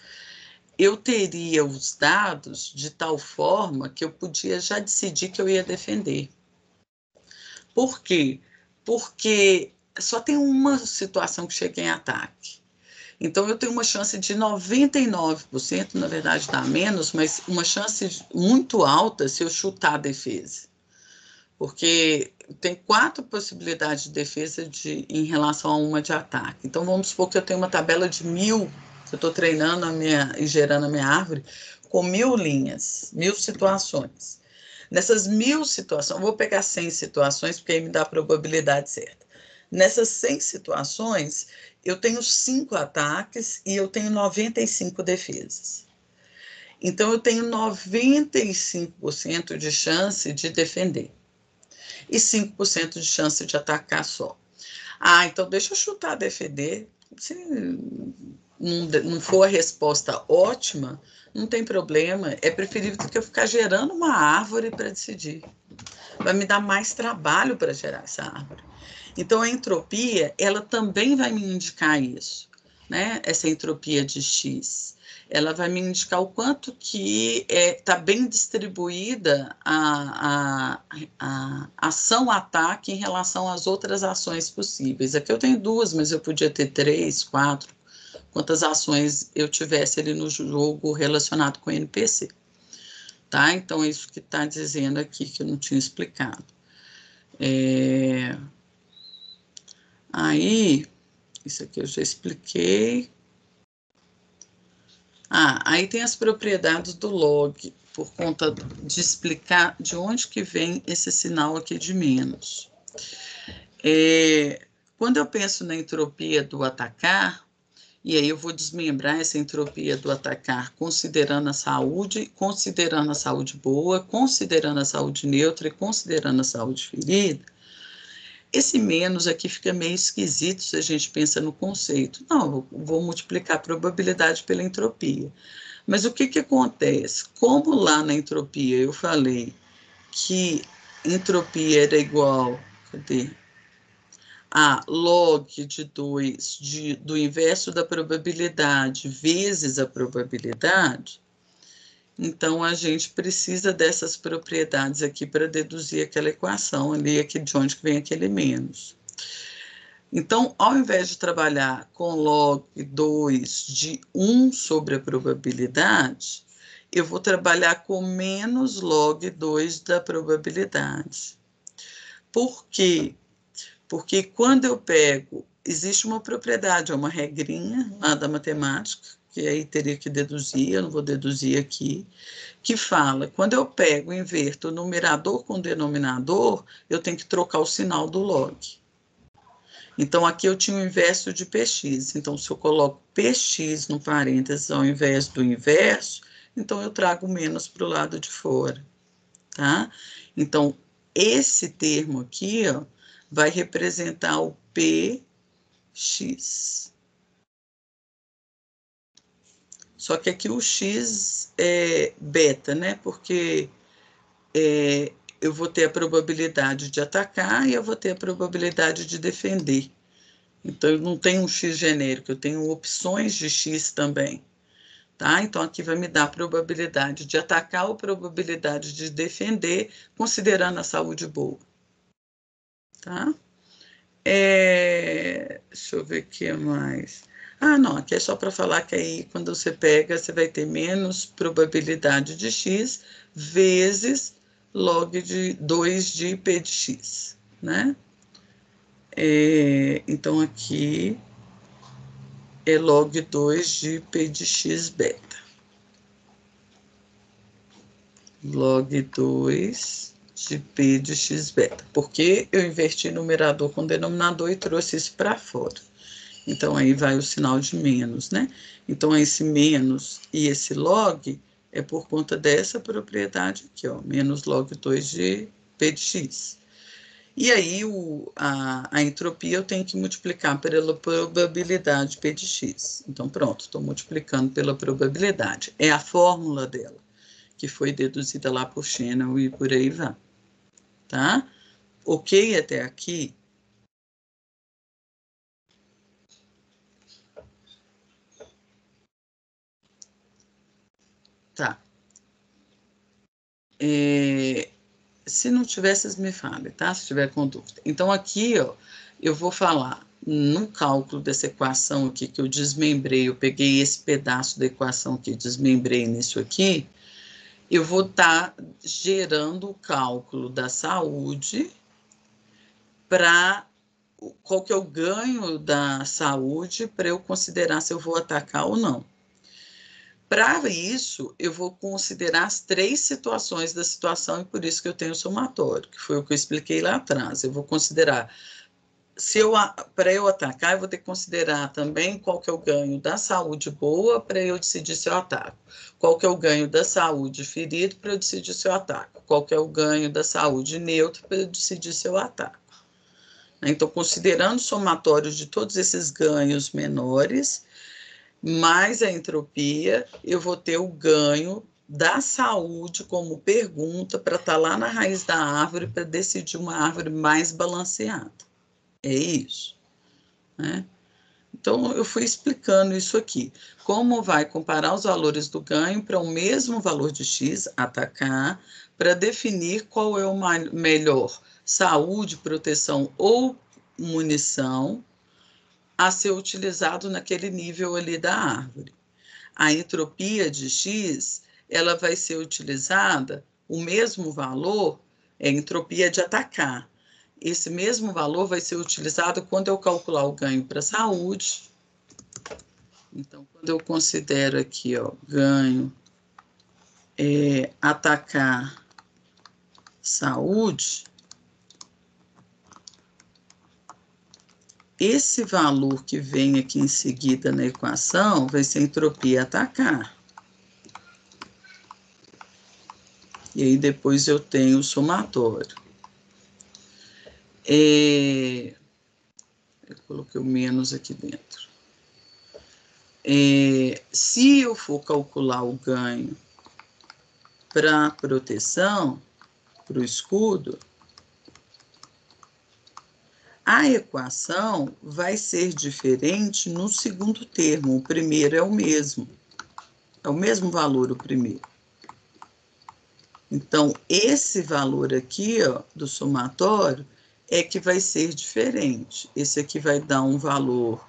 eu teria os dados de tal forma que eu podia já decidir que eu ia defender. Por quê? Porque só tem uma situação que chega em ataque. Então, eu tenho uma chance de 99%, na verdade dá menos, mas uma chance muito alta se eu chutar a defesa. Porque tem 4 possibilidades de defesa em relação a uma de ataque. Então, vamos supor que eu tenho uma tabela de 1000, eu estou treinando e gerando a minha árvore com 1000 linhas, 1000 situações. Nessas 1000 situações, eu vou pegar 100 situações, porque aí me dá a probabilidade certa. Nessas 100 situações, eu tenho 5 ataques e eu tenho 95 defesas. Então, eu tenho 95% de chance de defender e 5% de chance de atacar só. Então deixa eu chutar defender. Se não for a resposta ótima, não tem problema. É preferível do que eu ficar gerando uma árvore para decidir. Vai me dar mais trabalho para gerar essa árvore. Então, a entropia, ela também vai me indicar isso, né? Essa entropia de X. Ela vai me indicar o quanto que está bem distribuída a ação-ataque em relação às outras ações possíveis. Aqui eu tenho duas, mas eu podia ter 3, 4, quantas ações eu tivesse ali no jogo relacionado com o NPC. Tá? Então, é isso que está dizendo aqui, que eu não tinha explicado. Aí, isso aqui eu já expliquei. Aí tem as propriedades do log, por conta de explicar de onde que vem esse sinal aqui de menos. Quando eu penso na entropia do atacar, e aí eu vou desmembrar essa entropia do atacar considerando a saúde boa, considerando a saúde neutra e considerando a saúde ferida, esse menos aqui fica meio esquisito se a gente pensa no conceito. Não, vou multiplicar a probabilidade pela entropia. Mas o que acontece? Como lá na entropia eu falei que entropia era igual, a log de 2 do inverso da probabilidade vezes a probabilidade, então a gente precisa dessas propriedades aqui para deduzir aquela equação ali, aqui de onde vem aquele menos. Então, ao invés de trabalhar com log 2 de 1 sobre a probabilidade, eu vou trabalhar com menos log 2 da probabilidade. Por quê? Porque quando eu pego, existe uma propriedade, uma regrinha lá da matemática, que aí teria que deduzir, eu não vou deduzir aqui, que fala, quando eu pego e inverto o numerador com o denominador, eu tenho que trocar o sinal do log. Então, aqui eu tinha o inverso de px. Então, se eu coloco px no parênteses ao invés do inverso, então eu trago menos para o lado de fora, tá? Então, esse termo aqui, ó, vai representar o px. Só que aqui o x é beta, né? Porque eu vou ter a probabilidade de atacar e eu vou ter a probabilidade de defender. Então, eu não tenho um x genérico, eu tenho opções de x também. Tá? Então, aqui vai me dar a probabilidade de atacar ou probabilidade de defender, considerando a saúde boa. Tá? Deixa eu ver o que mais. Não, aqui é só para falar que aí, quando você pega, você vai ter menos probabilidade de x vezes log de 2 de p de x, né? Então, aqui é log 2 de p de x beta. Log 2 de p de x beta. Porque eu inverti numerador com denominador e trouxe isso para fora. Então, aí vai o sinal de menos, né? Então, esse menos e esse log é por conta dessa propriedade aqui, ó, menos log 2 de p de x. E aí, a entropia eu tenho que multiplicar pela probabilidade P de X. Então, pronto, estou multiplicando pela probabilidade. É a fórmula dela, que foi deduzida lá por Shannon e por aí vai. Tá? Ok até aqui? Tá. Se não tiver, vocês me falem, tá? Se tiver com dúvida. Então, aqui, ó, eu vou falar no cálculo dessa equação aqui que eu desmembrei, eu peguei esse pedaço da equação que desmembrei nisso aqui, eu vou estar gerando o cálculo da saúde para qual que é o ganho da saúde para eu considerar se eu vou atacar ou não. Para isso, eu vou considerar as 3 situações da situação e por isso que eu tenho o somatório, que foi o que eu expliquei lá atrás. Eu vou considerar, para eu atacar, eu vou ter que considerar também qual que é o ganho da saúde boa para eu decidir se eu ataco. Qual que é o ganho da saúde ferido para eu decidir se eu ataco. Qual que é o ganho da saúde neutra para eu decidir se eu ataco. Então, considerando o somatório de todos esses ganhos menores, mais a entropia, eu vou ter o ganho da saúde como pergunta para estar lá na raiz da árvore para decidir uma árvore mais balanceada. É isso, né? Então, eu fui explicando isso aqui. Como vai comparar os valores do ganho para o mesmo valor de X, atacar, para definir qual é o melhor, saúde, proteção ou munição, a ser utilizado naquele nível ali da árvore. A entropia de X, ela vai ser utilizada, o mesmo valor, é entropia de atacar. Esse mesmo valor vai ser utilizado quando eu calcular o ganho para a saúde. Então, quando eu considero aqui, ó, ganho, atacar saúde, esse valor que vem aqui em seguida na equação vai ser entropia atacar. E aí depois eu tenho o somatório. Eu coloquei o menos aqui dentro. Se eu for calcular o ganho para proteção, para o escudo, a equação vai ser diferente no segundo termo. O primeiro é o mesmo valor o primeiro. Então, esse valor aqui, ó, do somatório, é que vai ser diferente. Esse aqui vai dar um valor,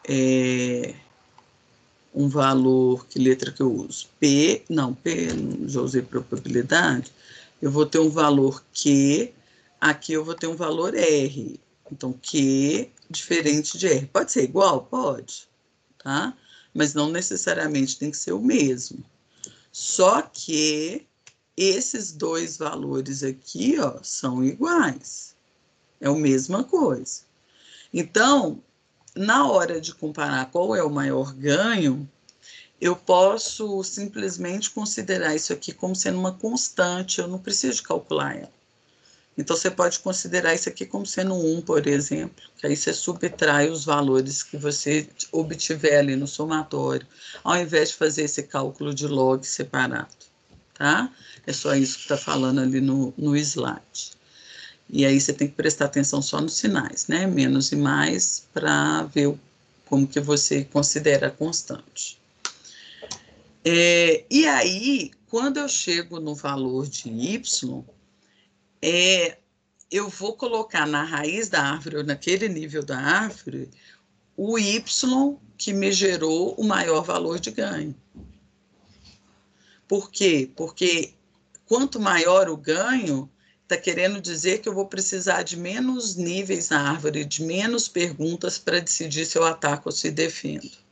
que letra que eu uso? P, já usei probabilidade. Eu vou ter um valor Q, aqui eu vou ter um valor R. Então, Q diferente de R. Pode ser igual? Pode, tá? Mas não necessariamente tem que ser o mesmo. Só que esses dois valores aqui, ó, são iguais. É a mesma coisa. Então, na hora de comparar qual é o maior ganho, eu posso simplesmente considerar isso aqui como sendo uma constante, eu não preciso calcular ela. Então, você pode considerar isso aqui como sendo 1, por exemplo, que aí você subtrai os valores que você obtiver ali no somatório, ao invés de fazer esse cálculo de log separado, tá? É só isso que está falando ali no slide. E aí você tem que prestar atenção só nos sinais, né? Menos e mais, para ver como que você considera constante. E aí, quando eu chego no valor de y, eu vou colocar na raiz da árvore, ou naquele nível da árvore, o y que me gerou o maior valor de ganho. Por quê? Porque quanto maior o ganho, está querendo dizer que eu vou precisar de menos níveis na árvore, de menos perguntas para decidir se eu ataco ou se defendo.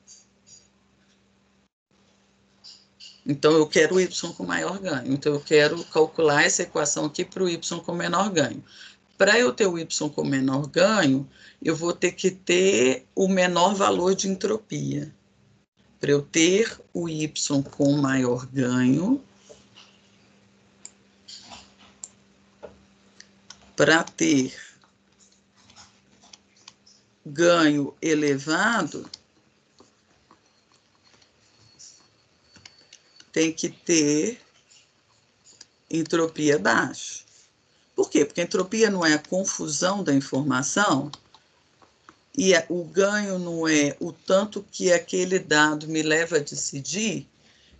Então, eu quero o y com maior ganho. Então, eu quero calcular essa equação aqui para o y com menor ganho. Para eu ter o y com menor ganho, eu vou ter que ter o menor valor de entropia. Para eu ter o y com maior ganho, para ter ganho elevado, tem que ter entropia baixa. Por quê? Porque a entropia não é a confusão da informação e o ganho não é o tanto que aquele dado me leva a decidir.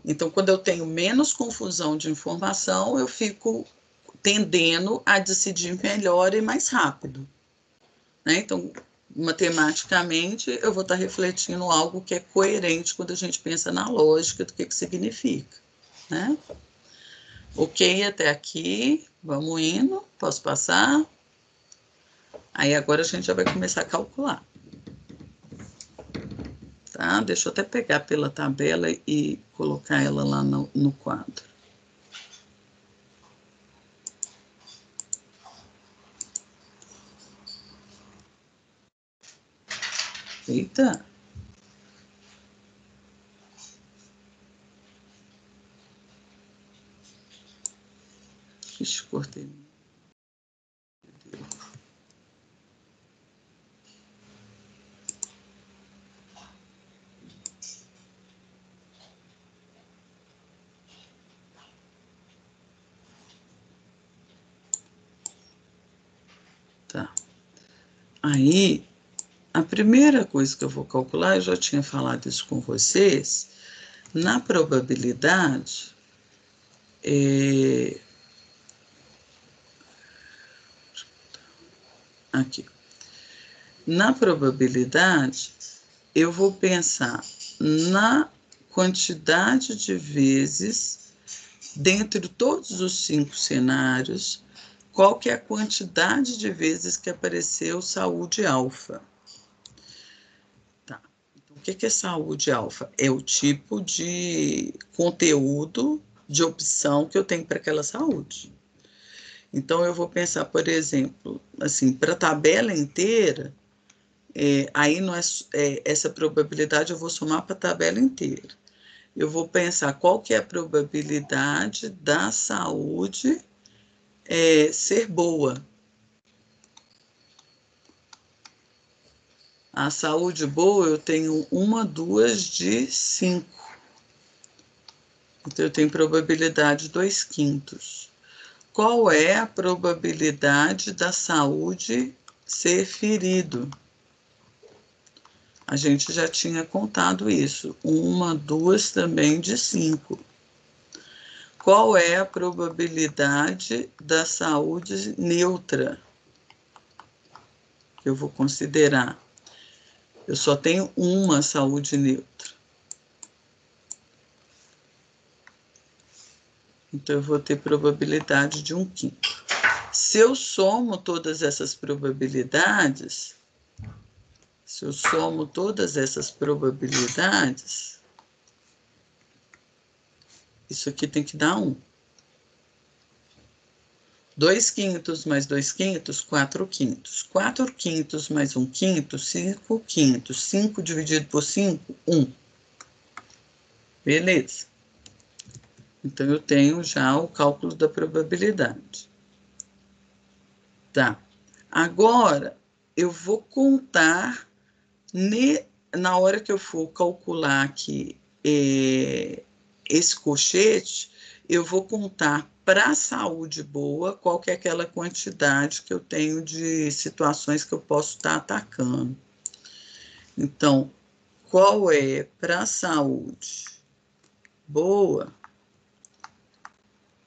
Então, quando eu tenho menos confusão de informação, eu fico tendendo a decidir melhor e mais rápido, né? Então, matematicamente, eu vou estar refletindo algo que é coerente quando a gente pensa na lógica do que significa, né? Ok, até aqui, vamos indo, posso passar? Aí agora a gente já vai começar a calcular. Tá? Deixa eu até pegar pela tabela e colocar ela lá no quadro. Eita! Ixi, cortei. Tá. Aí, a primeira coisa que eu vou calcular, eu já tinha falado isso com vocês, na probabilidade, aqui, na probabilidade, eu vou pensar na quantidade de vezes, dentre todos os 5 cenários, qual que é a quantidade de vezes que apareceu saúde alfa. Tá. Então, o que é saúde alfa? É o tipo de conteúdo, de opção que eu tenho para aquela saúde. Então, eu vou pensar, por exemplo, assim, para a tabela inteira, aí não essa probabilidade eu vou somar para a tabela inteira. Eu vou pensar qual que é a probabilidade da saúde ser boa. A saúde boa eu tenho 1, 2 de 5. Então, eu tenho probabilidade 2/5. Qual é a probabilidade da saúde ser ferido? A gente já tinha contado isso. 1, 2 também de 5. Qual é a probabilidade da saúde neutra? Eu vou considerar. Eu só tenho uma saúde neutra. Então, eu vou ter probabilidade de 1/5. Se eu somo todas essas probabilidades, isso aqui tem que dar 1. 2/5 mais 2/5, 4/5. 4/5 mais 1/5, 5/5. 5 dividido por 5, 1. Beleza. Então, eu tenho já o cálculo da probabilidade. Tá. Agora, eu vou contar, na hora que eu for calcular aqui esse colchete, eu vou contar para a saúde boa qual que é aquela quantidade que eu tenho de situações que eu posso estar atacando. Então, qual é para a saúde boa?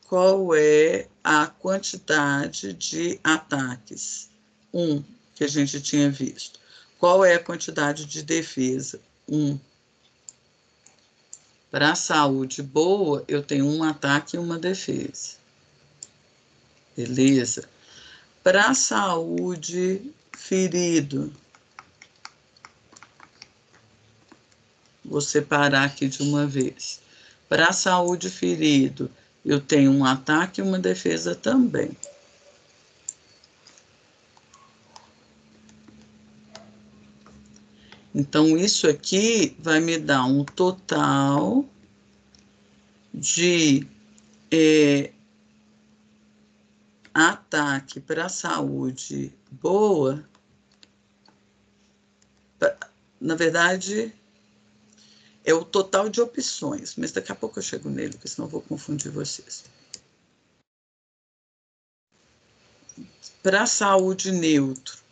Qual é a quantidade de ataques? 1, que a gente tinha visto. Qual é a quantidade de defesa? 1. Para a saúde boa, eu tenho um ataque e uma defesa. Beleza? Para a saúde ferido, vou separar aqui de uma vez. Para a saúde ferido, eu tenho um ataque e uma defesa também. Então, isso aqui vai me dar um total de ataque para a saúde boa. Na verdade, é o total de opções, mas daqui a pouco eu chego nele, porque senão eu vou confundir vocês. Para a saúde neutro,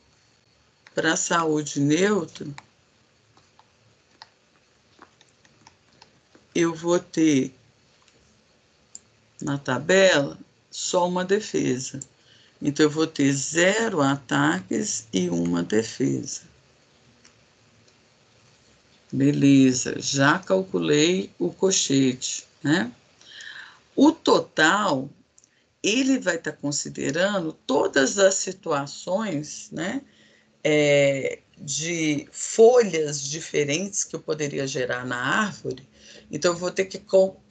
eu vou ter na tabela só uma defesa. Então, eu vou ter 0 ataques e uma defesa. Beleza, já calculei o colchete, né? O total, ele vai estar considerando todas as situações, né? De folhas diferentes que eu poderia gerar na árvore. Então, eu vou ter que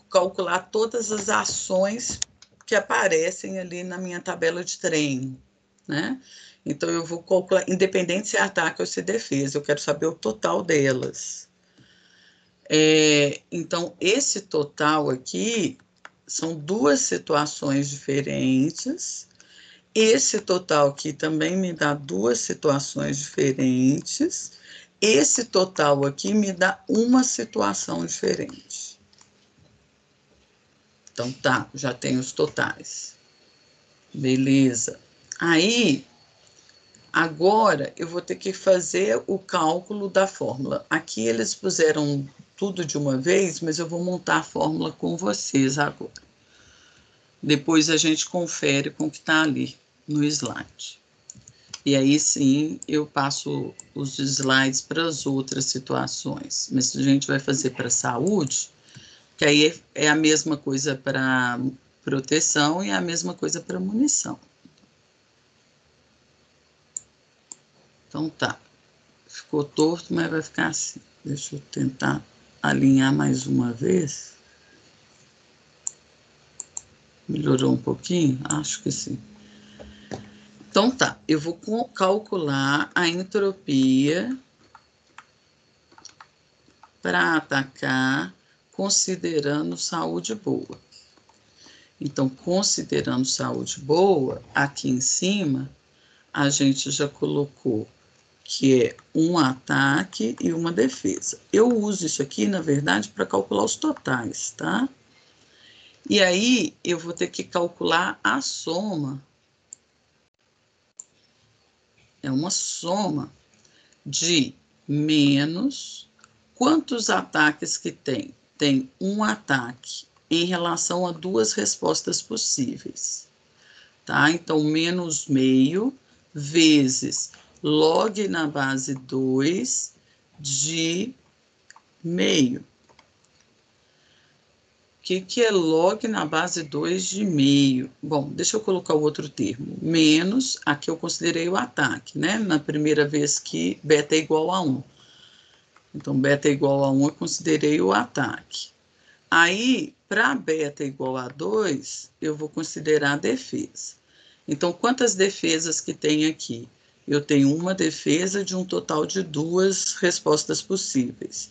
calcular todas as ações que aparecem ali na minha tabela de treino, né? Então, eu vou calcular, independente se é ataque ou se é defesa, eu quero saber o total delas. Então, esse total aqui são 2 situações diferentes. Esse total aqui também me dá 2 situações diferentes. Esse total aqui me dá uma situação diferente. Então, tá, já tenho os totais. Beleza. Aí, Agora, eu vou ter que fazer o cálculo da fórmula. Aqui eles puseram tudo de uma vez, mas eu vou montar a fórmula com vocês agora. Depois a gente confere com o que está ali no slide. E aí sim eu passo os slides para as outras situações. Mas a gente vai fazer para saúde, que aí é a mesma coisa para proteção e a mesma coisa para munição. Então tá. Ficou torto, mas vai ficar assim. Deixa eu tentar alinhar mais uma vez. Melhorou um pouquinho? Acho que sim. Então tá, eu vou calcular a entropia para atacar considerando saúde boa. Então, considerando saúde boa, aqui em cima, a gente já colocou que é um ataque e uma defesa. Eu uso isso aqui, na verdade, para calcular os totais, tá? E aí, eu vou ter que calcular a soma. É uma soma de menos quantos ataques que tem? Tem um ataque em relação a duas respostas possíveis, tá? Então, menos meio vezes log na base 2 de meio. O que é log na base 2 de meio? Bom, deixa eu colocar o outro termo. Menos, aqui eu considerei o ataque, né? Na primeira vez que beta é igual a 1. Então, beta é igual a 1, eu considerei o ataque. Aí, para beta igual a 2, eu vou considerar a defesa. Então, quantas defesas que tem aqui? Eu tenho uma defesa de um total de duas respostas possíveis.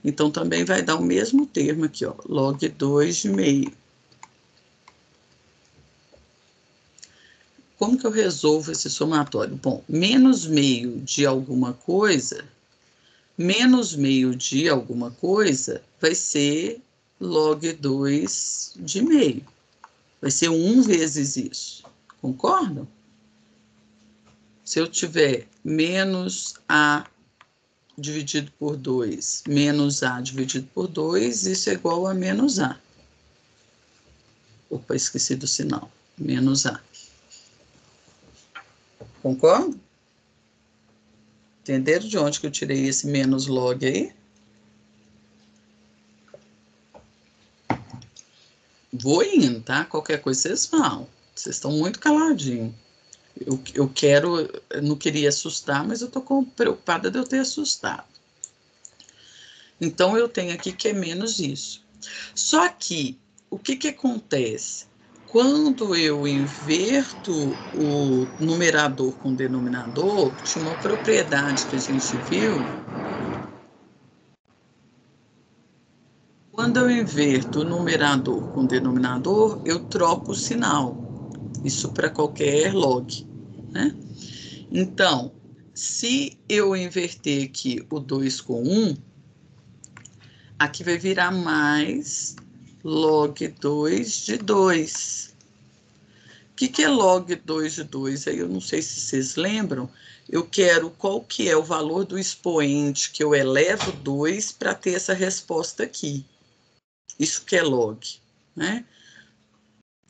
Então, também vai dar o mesmo termo aqui, ó, log 2 de meio. Como que eu resolvo esse somatório? Bom, menos meio de alguma coisa, menos meio de alguma coisa vai ser log 2 de meio. Vai ser 1 vezes isso. Concordam? Se eu tiver menos A dividido por 2, menos A dividido por 2, isso é igual a menos A. Opa, esqueci do sinal. Menos A. Concorda? Entenderam de onde que eu tirei esse menos log aí? Vou indo, tá? Qualquer coisa vocês falam. Vocês estão muito caladinhos. Eu não queria assustar, mas eu estou preocupada de eu ter assustado. Então, eu tenho aqui que é menos isso. Só que, o que acontece? Quando eu inverto o numerador com o denominador, tinha uma propriedade que a gente viu. Quando eu inverto o numerador com o denominador, eu troco o sinal. Isso para qualquer log, né? Então, se eu inverter aqui o 2 com 1, aqui vai virar mais log 2 de 2. O que é log 2 de 2? Aí eu não sei se vocês lembram. Eu quero qual que é o valor do expoente que eu elevo 2 para ter essa resposta aqui. Isso que é log, né?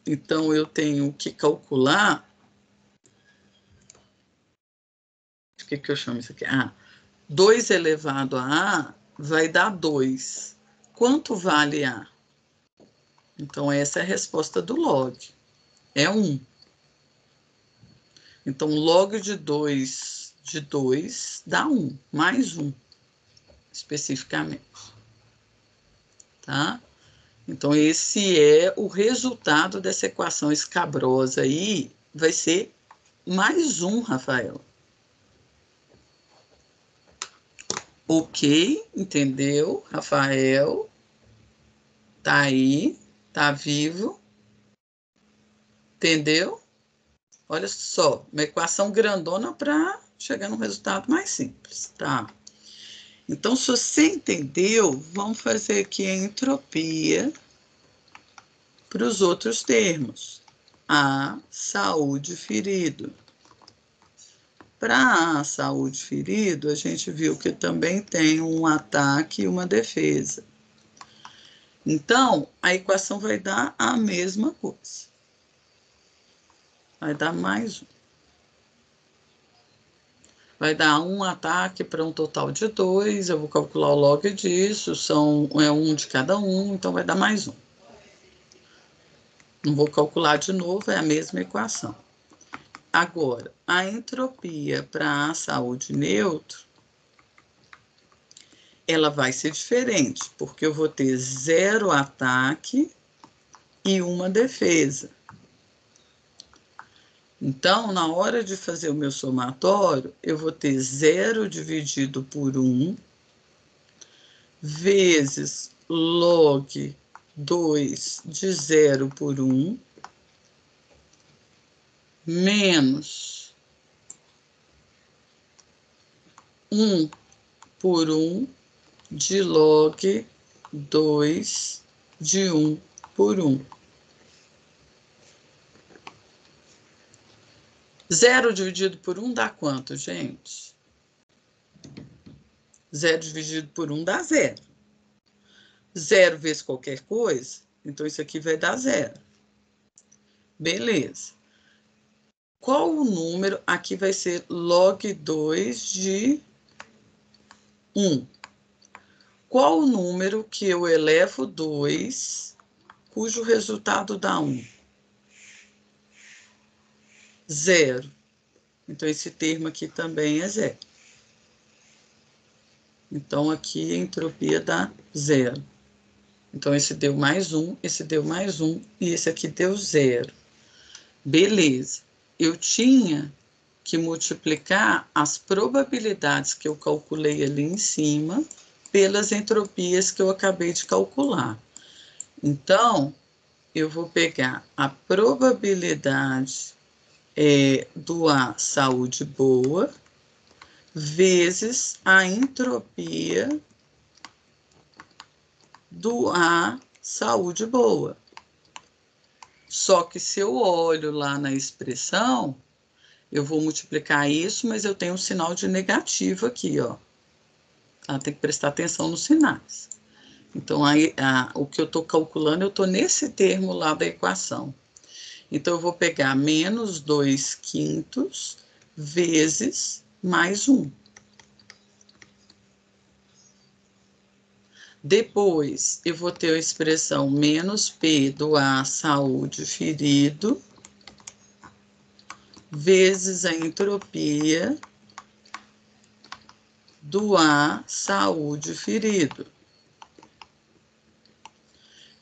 Então, eu tenho que calcular. O que eu chamo isso aqui? 2 elevado a A vai dar 2. Quanto vale A? Então, essa é a resposta do log. É 1. Então, log de 2 dá 1, mais 1, especificamente. Tá? Então, esse é o resultado dessa equação escabrosa aí, vai ser mais 1, Rafael. Ok, entendeu, Rafael? Tá aí, tá vivo. Entendeu? Olha só, uma equação grandona para chegar num resultado mais simples, tá? Então, se você entendeu, vamos fazer aqui a entropia para os outros termos. A saúde ferido. Para a saúde ferido, a gente viu que também tem um ataque e uma defesa. Então, a equação vai dar a mesma coisa. Vai dar mais um. Vai dar um ataque para um total de 2. Eu vou calcular o log disso. É um de cada um, então vai dar mais um. Não vou calcular de novo, é a mesma equação. Agora, a entropia para a saúde neutro, ela vai ser diferente, porque eu vou ter 0 ataque e uma defesa. Então, na hora de fazer o meu somatório, eu vou ter 0 dividido por 1, vezes log 2 de 0 por 1, menos 1 por 1 de log 2 de 1 por 1. 0 dividido por 1 dá quanto, gente? 0 dividido por 1 dá 0. 0 vezes qualquer coisa, então isso aqui vai dar 0. Beleza. Qual o número? Aqui vai ser log 2 de 1. Qual o número que eu elevo 2, cujo resultado dá 1? 0. Então, esse termo aqui também é 0. Então, aqui a entropia dá 0. Então, esse deu mais 1, esse deu mais 1 e esse aqui deu 0. Beleza. Eu tinha que multiplicar as probabilidades que eu calculei ali em cima pelas entropias que eu acabei de calcular. Então, eu vou pegar a probabilidade do A, saúde boa, vezes a entropia do A, saúde boa. Só que se eu olho lá na expressão, eu vou multiplicar isso, mas eu tenho um sinal de negativo aqui, ó. Tá? Tem que prestar atenção nos sinais. Então, aí, o que eu estou calculando, eu estou nesse termo lá da equação. Então, eu vou pegar menos 2/5 vezes mais 1. Depois, eu vou ter a expressão menos P do A, saúde ferido, vezes a entropia do A, saúde ferido.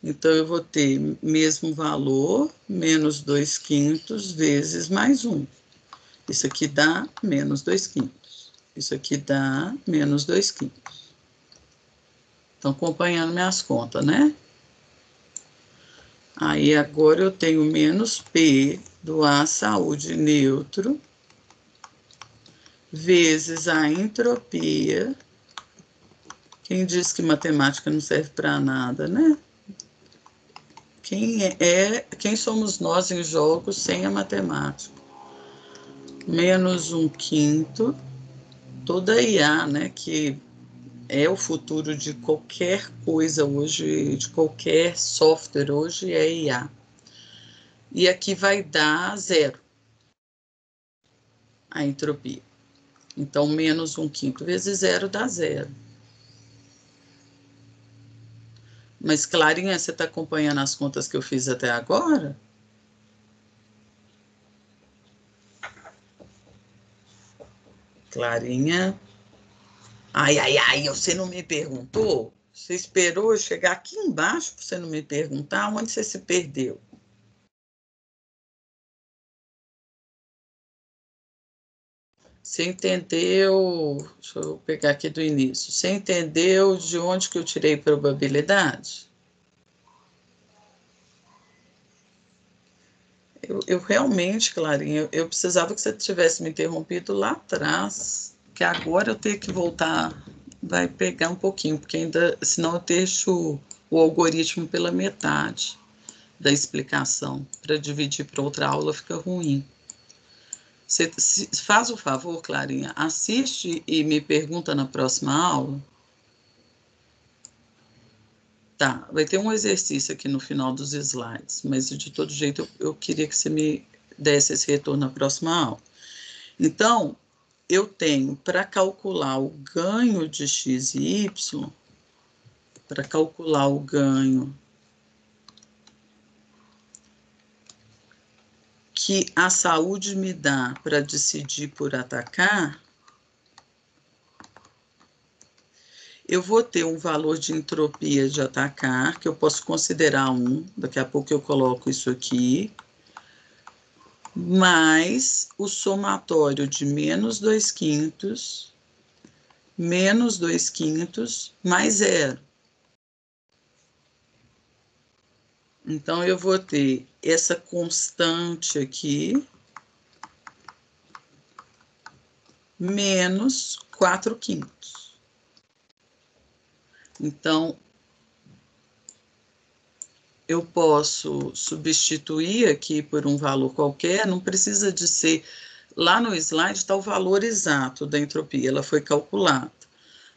Então, eu vou ter mesmo valor, menos 2/5 vezes mais 1. Isso aqui dá menos 2/5. Isso aqui dá menos 2/5. Estão acompanhando minhas contas, né? Aí, agora eu tenho menos P do A, saúde neutro, vezes a entropia. Quem diz que matemática não serve para nada, né? Quem somos nós em jogos sem a matemática? Menos 1/5, toda IA, né, que é o futuro de qualquer coisa hoje, de qualquer software hoje, é IA. E aqui vai dar 0, a entropia. Então, menos 1/5 vezes 0 dá 0. Mas, Clarinha, você está acompanhando as contas que eu fiz até agora? Clarinha. Ai, você não me perguntou? Você esperou eu chegar aqui embaixo para você não me perguntar onde você se perdeu? Você entendeu? Deixa eu pegar aqui do início. Você entendeu de onde que eu tirei probabilidade? Eu realmente, Clarinha, eu precisava que você tivesse me interrompido lá atrás, que agora eu tenho que voltar, vai pegar um pouquinho, porque ainda, senão eu deixo o algoritmo pela metade da explicação. Para dividir para outra aula fica ruim. Você faz o favor, Clarinha, assiste e me pergunta na próxima aula. Tá, vai ter um exercício aqui no final dos slides, mas de todo jeito eu queria que você me desse esse retorno na próxima aula. Então, eu tenho para calcular o ganho de x e y, para calcular o ganho que a saúde me dá para decidir por atacar, eu vou ter um valor de entropia de atacar, que eu posso considerar 1, daqui a pouco eu coloco isso aqui, mais o somatório de menos 2/5, menos 2/5, mais 0. Então, eu vou ter essa constante aqui, menos 4/5. Então, eu posso substituir aqui por um valor qualquer, não precisa de ser... Lá no slide está o valor exato da entropia, ela foi calculada.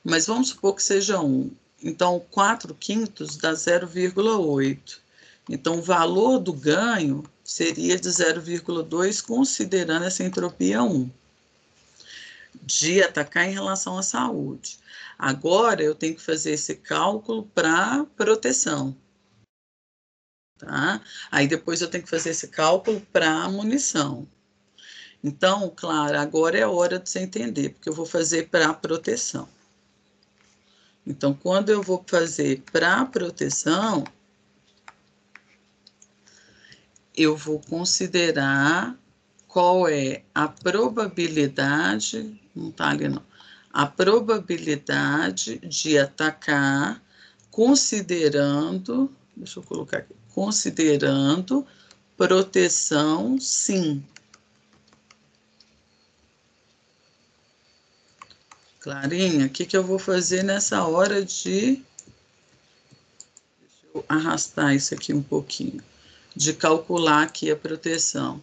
Mas vamos supor que seja 1. Então, 4/5 dá 0,8. Então, o valor do ganho seria de 0,2, considerando essa entropia 1, de atacar em relação à saúde. Agora, eu tenho que fazer esse cálculo para proteção. Tá? Aí, depois, eu tenho que fazer esse cálculo para munição. Então, claro, agora é a hora de você entender, porque eu vou fazer para proteção. Então, quando eu vou fazer para proteção, eu vou considerar qual é a probabilidade, não está ali não, a probabilidade de atacar considerando, deixa eu colocar aqui, considerando proteção sim. Clarinha, o que eu vou fazer nessa hora de... Deixa eu arrastar isso aqui um pouquinho. De calcular aqui a proteção.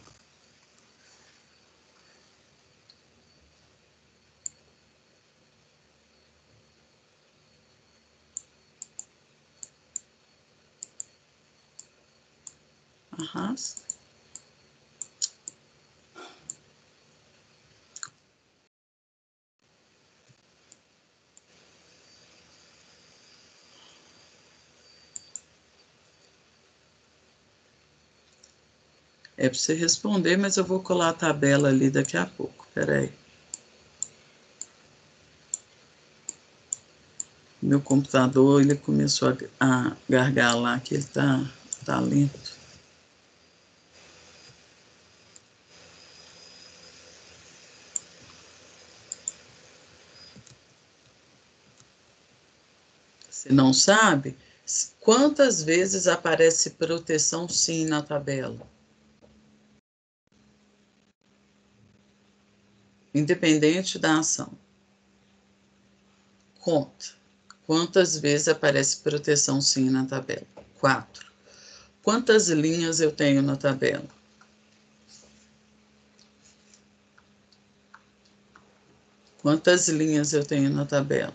Arrasta. É para você responder, mas eu vou colar a tabela ali daqui a pouco. Peraí. Meu computador, ele começou a gargalar, que ele tá lento. Você não sabe quantas vezes aparece proteção sim na tabela? Independente da ação. Conta. Quantas vezes aparece proteção sim na tabela? 4. Quantas linhas eu tenho na tabela? Quantas linhas eu tenho na tabela?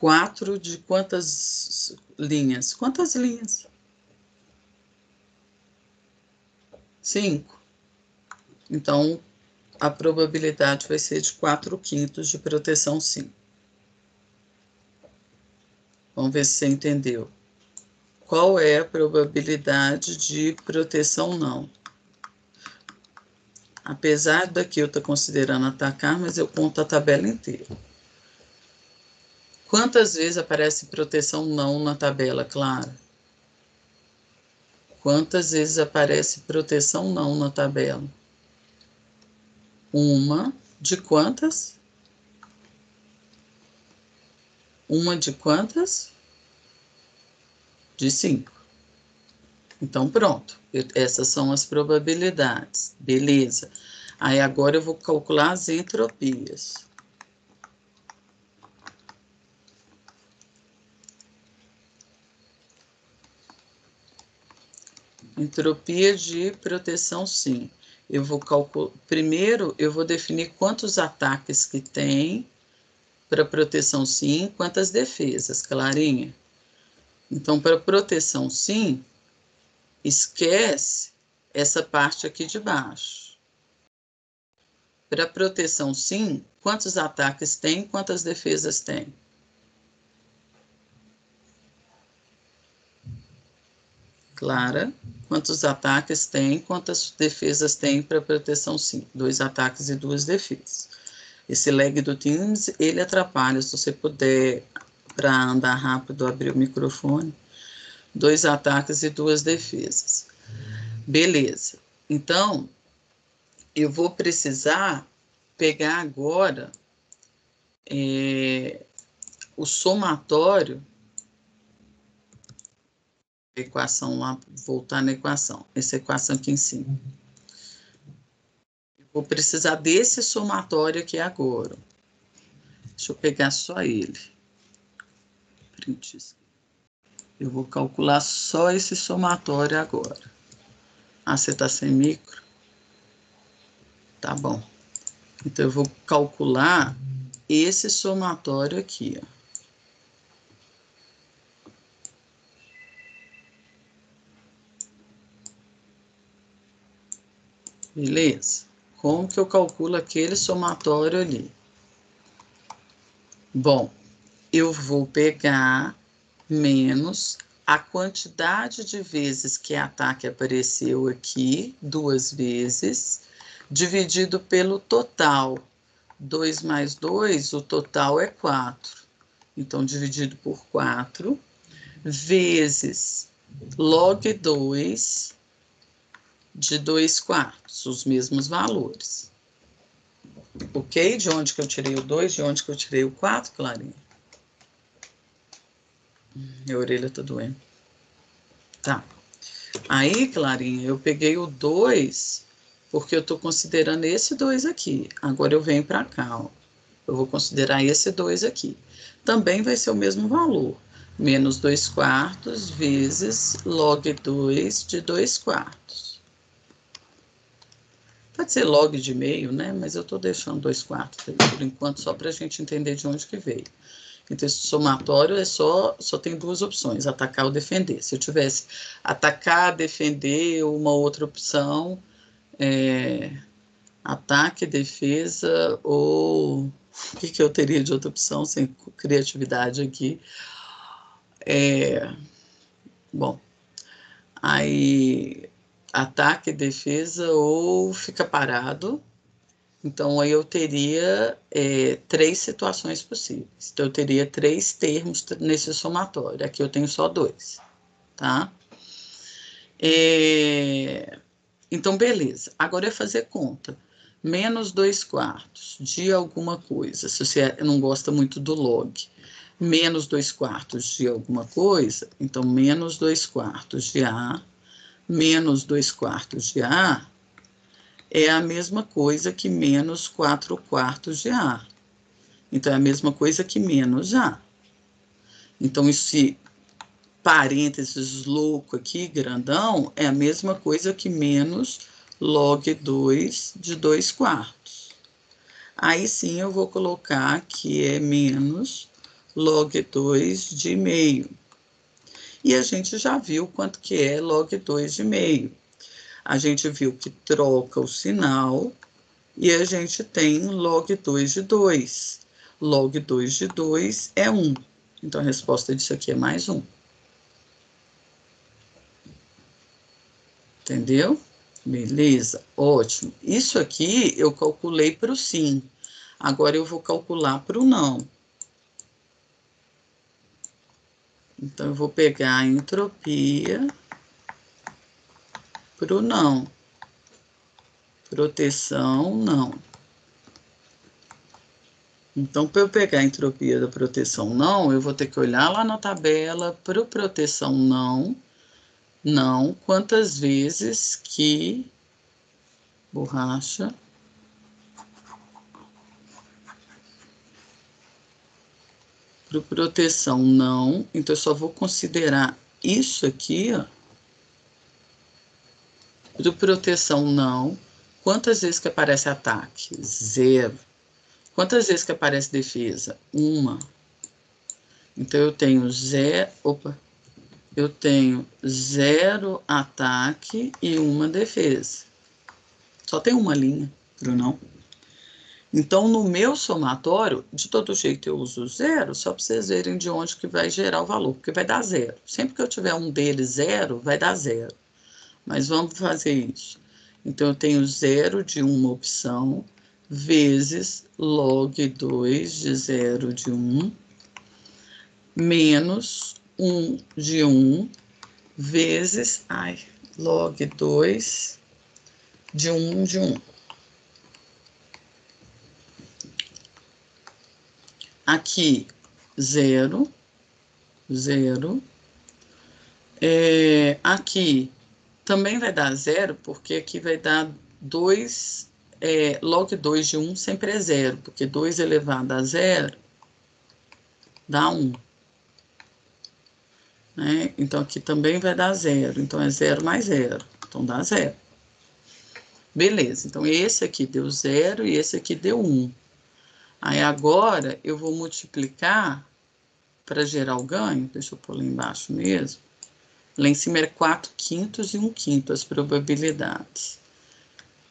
4 de quantas linhas? Quantas linhas? 5. Então, a probabilidade vai ser de 4/5 de proteção sim. Vamos ver se você entendeu. Qual é a probabilidade de proteção não? Apesar daqui eu estar considerando atacar, mas eu conto a tabela inteira. Quantas vezes aparece proteção não na tabela, Clara? Quantas vezes aparece proteção não na tabela? Uma de quantas? Uma de quantas? De 5. Então, pronto. Essas são as probabilidades. Beleza. Aí, agora eu vou calcular as entropias. Entropia de proteção, sim. Eu vou calcular. Primeiro, eu vou definir quantos ataques que tem para proteção, sim, quantas defesas, Clarinha. Então, para proteção, sim, esquece essa parte aqui de baixo. Para proteção, sim, quantos ataques tem, quantas defesas tem? Clara, quantos ataques tem, quantas defesas tem para proteção, sim? 2 ataques e 2 defesas. Esse lag do Teams, ele atrapalha, se você puder, para andar rápido, abrir o microfone. 2 ataques e 2 defesas. Beleza. Então, eu vou precisar pegar agora o somatório, equação lá, voltar na equação, essa equação aqui em cima. Eu vou precisar desse somatório aqui agora. Deixa eu pegar só ele. Print. Eu vou calcular só esse somatório agora. Ah, você está sem micro? Tá bom. Então, eu vou calcular esse somatório aqui, ó. Beleza? Como que eu calculo aquele somatório ali? Bom, eu vou pegar menos a quantidade de vezes que ataque apareceu aqui, 2 vezes, dividido pelo total. 2 mais 2, o total é 4. Então, dividido por 4, vezes log 2 de 2/4, os mesmos valores. Ok? De onde que eu tirei o 2, de onde que eu tirei o 4, Clarinha? Minha orelha tá doendo. Tá. Aí, Clarinha, eu peguei o 2, porque eu tô considerando esse 2 aqui. Agora eu venho para cá, ó. Eu vou considerar esse 2 aqui. Também vai ser o mesmo valor. Menos 2/4 vezes log 2 de 2/4. Pode ser log de meio, né? Mas eu estou deixando 2/4 por enquanto, só para a gente entender de onde que veio. Então, esse somatório só tem 2 opções, atacar ou defender. Se eu tivesse atacar, defender, uma outra opção, ataque, defesa, ou o que eu teria de outra opção sem criatividade aqui? Bom, aí ataque, defesa ou fica parado. Então, aí eu teria 3 situações possíveis. Então, eu teria 3 termos nesse somatório. Aqui eu tenho só 2, tá? Então, beleza. Agora é fazer conta. Menos 2/4 de alguma coisa, se você não gosta muito do log. Menos 2/4 de alguma coisa, então menos 2/4 de A, menos 2/4 de A, é a mesma coisa que menos 4/4 de A. Então, é a mesma coisa que menos A. Então, esse parênteses louco aqui, grandão, é a mesma coisa que menos log 2 de 2/4. Aí sim eu vou colocar que é menos log 2 de meio. E a gente já viu quanto que é log 2 de meio. A gente viu que troca o sinal e a gente tem log 2 de 2. Log 2 de 2 é 1. Então, a resposta disso aqui é mais 1. Entendeu? Beleza, ótimo. Isso aqui eu calculei para o sim. Agora eu vou calcular para o não. Então, eu vou pegar a entropia para o não. Proteção, não. Então, para eu pegar a entropia da proteção não, eu vou ter que olhar lá na tabela para o proteção não, quantas vezes que borracha para proteção não, então eu só vou considerar isso aqui, ó, De proteção, não. Quantas vezes que aparece ataque? 0. Quantas vezes que aparece defesa? 1. Então, eu tenho 0... Opa! Eu tenho 0 ataque e 1 defesa. Só tem uma linha, Brunão. Então, no meu somatório, de todo jeito eu uso 0, só para vocês verem de onde que vai gerar o valor, porque vai dar 0. Sempre que eu tiver um deles 0, vai dar 0. Mas vamos fazer isso. Então, eu tenho 0 de uma opção, vezes log 2 de 0 de 1, menos 1 de 1, vezes, log 2 de 1 de 1. Aqui, 0, 0. Aqui também vai dar 0, porque aqui vai dar 2, log 2 de 1 sempre é 0, porque 2 elevado a 0 dá 1. Né? Então, aqui também vai dar 0. Então, é 0 mais 0. Então, dá 0. Beleza. Então, esse aqui deu 0 e esse aqui deu 1. Aí, agora, eu vou multiplicar para gerar o ganho. Deixa eu pôr lá embaixo mesmo. Lá em cima era 4/5 e 1/5 as probabilidades.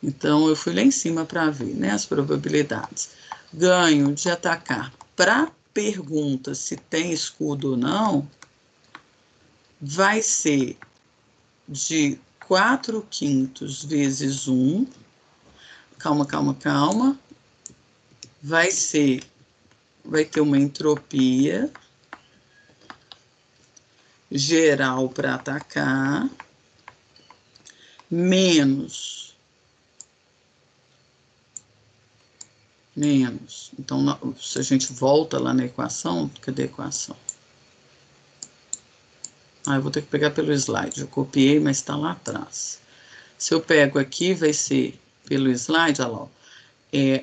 Então, eu fui lá em cima para ver, né, as probabilidades. Ganho de atacar. Para pergunta se tem escudo ou não, vai ser de 4/5 vezes 1. Calma, calma, calma. Vai ter uma entropia geral para atacar, menos. Então, se a gente volta lá na equação, cadê a equação? Eu vou ter que pegar pelo slide. Eu copiei, mas está lá atrás. Se eu pego aqui, vai ser pelo slide, olha lá,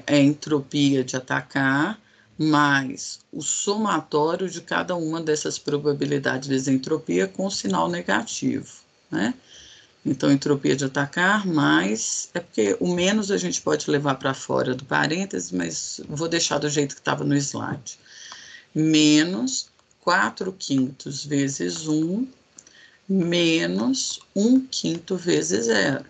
a entropia de atacar mais o somatório de cada uma dessas probabilidades vezes a entropia com sinal negativo, né? Então, entropia de atacar mais... É porque o menos a gente pode levar para fora do parênteses, mas vou deixar do jeito que estava no slide. Menos 4/5 vezes 1, menos 1/5 vezes 0.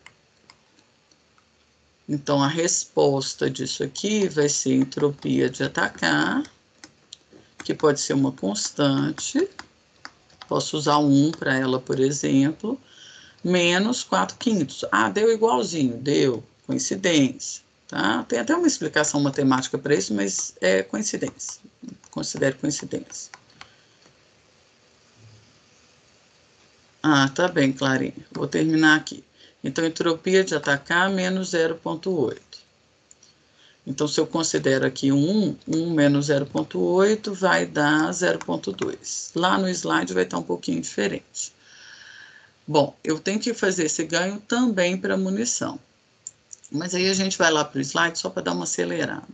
Então, a resposta disso aqui vai ser entropia de atacar, que pode ser uma constante. Posso usar 1 para ela, por exemplo, menos 4/5. Deu igualzinho, deu, coincidência, tá? Tem até uma explicação matemática para isso, mas é coincidência, considere coincidência. Tá bem, Clarinha, vou terminar aqui. Então, entropia de atacar menos 0,8. Então, se eu considero aqui 1 menos 0,8 vai dar 0,2. Lá no slide vai estar um pouquinho diferente. Bom, eu tenho que fazer esse ganho também para munição. Mas aí a gente vai lá para o slide só para dar uma acelerada.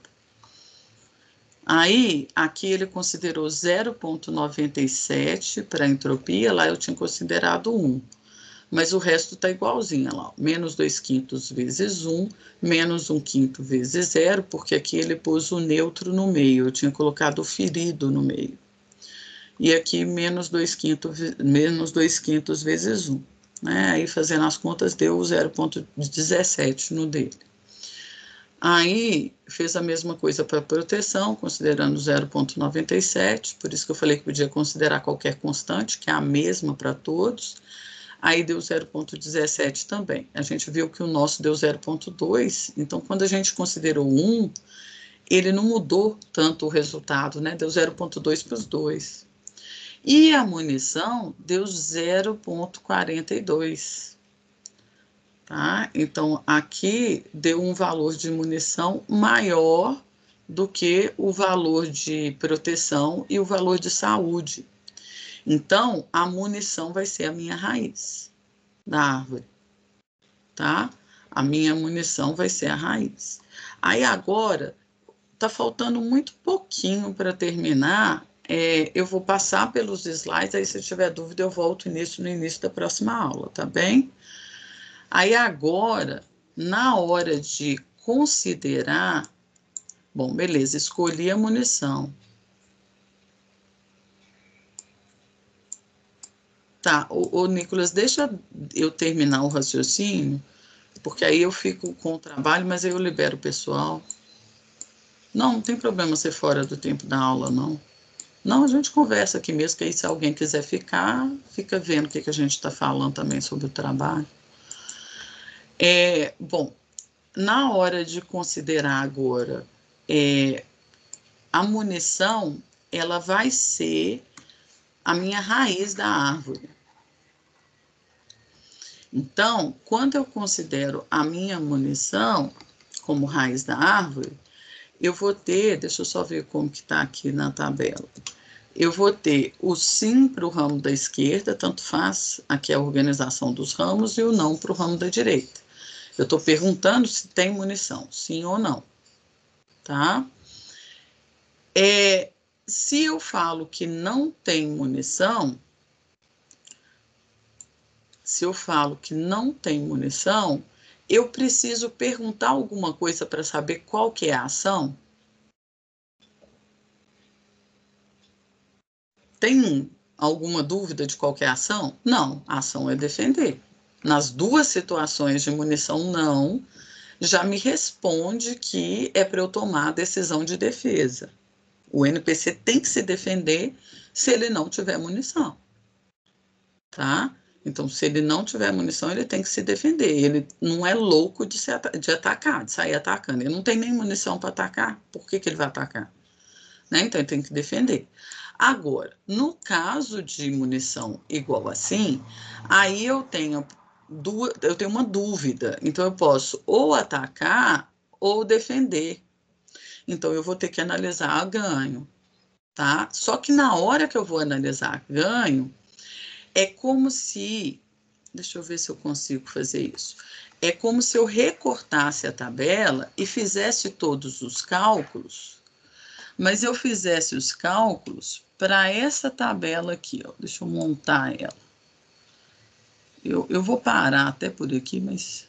Aí, aqui ele considerou 0,97 para a entropia, lá eu tinha considerado 1. Mas o resto está igualzinho, lá, menos 2/5 vezes 1, menos 1/5 vezes 0, porque aqui ele pôs o neutro no meio, eu tinha colocado o ferido no meio. E aqui menos 2/5 vezes 1. Né? Aí, fazendo as contas, deu 0,17 no dele. Aí, fez a mesma coisa para proteção, considerando 0,97, por isso que eu falei que podia considerar qualquer constante, que é a mesma para todos. Aí deu 0,17 também. A gente viu que o nosso deu 0,2, então quando a gente considerou 1, ele não mudou tanto o resultado, né? Deu 0,2 para os dois. E a munição deu 0,42. Tá? Então, aqui deu um valor de munição maior do que o valor de proteção e o valor de saúde. Então, a munição vai ser a minha raiz da árvore, tá? A minha munição vai ser a raiz. Aí, agora, tá faltando muito pouquinho para terminar. Eu vou passar pelos slides, aí se tiver dúvida eu volto no início da próxima aula, tá bem? Aí agora, na hora de considerar, bom, beleza, escolhi a munição. Tá, ô Nicolas, deixa eu terminar o raciocínio, porque aí eu fico com o trabalho, mas aí eu libero o pessoal. Não, não tem problema ser fora do tempo da aula, não. Não, a gente conversa aqui mesmo, que aí se alguém quiser ficar, fica vendo o que, que a gente está falando também sobre o trabalho. Bom, na hora de considerar agora a munição, ela vai ser a minha raiz da árvore. Então, quando eu considero a minha munição como raiz da árvore, eu vou ter, deixa eu só ver como que está aqui na tabela. Eu vou ter o sim para o ramo da esquerda, tanto faz, aqui é a organização dos ramos, e o não para o ramo da direita. Eu estou perguntando se tem munição, sim ou não, tá? Se eu falo que não tem munição, eu preciso perguntar alguma coisa para saber qual que é a ação? Tem alguma dúvida de qual que é a ação? Não, a ação é defender. Nas duas situações de munição não, já me responde que é para eu tomar a decisão de defesa. O NPC tem que se defender se ele não tiver munição, tá? Então, se ele não tiver munição, ele tem que se defender. Ele não é louco de atacar, de sair atacando. Ele não tem nem munição para atacar. Por que ele vai atacar? Né? Então, ele tem que defender. Agora, no caso de munição igual assim, aí eu tenho uma dúvida. Então, eu posso ou atacar ou defender. Então, eu vou ter que analisar ganho, tá? Só que na hora que eu vou analisar ganho, é como se, deixa eu ver se eu consigo fazer isso. É como se eu recortasse a tabela e fizesse todos os cálculos, mas eu fizesse os cálculos para essa tabela aqui, ó. Deixa eu montar ela. Eu vou parar até por aqui, mas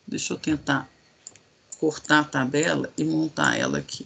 deixa eu tentar cortar a tabela e montar ela aqui.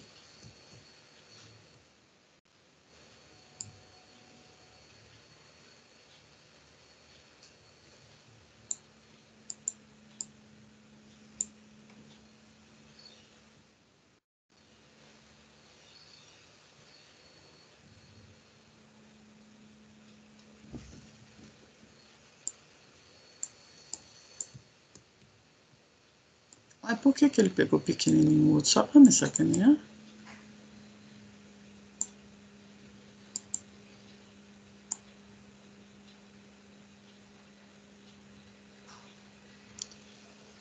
Mas por que ele pegou pequenininho o outro? Só para me sacanear?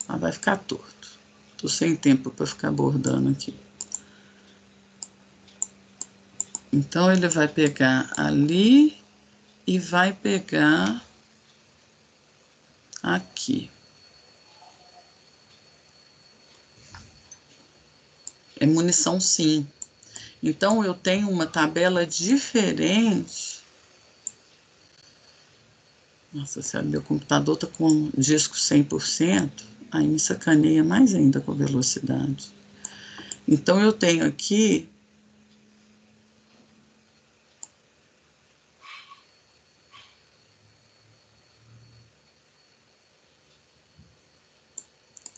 Ah, vai ficar torto. Tô sem tempo para ficar bordando aqui. Então, ele vai pegar ali e vai pegar aqui. É munição sim. Então, eu tenho uma tabela diferente. Nossa senhora, meu computador está com disco 100%. Aí me sacaneia mais ainda com a velocidade. Então, eu tenho aqui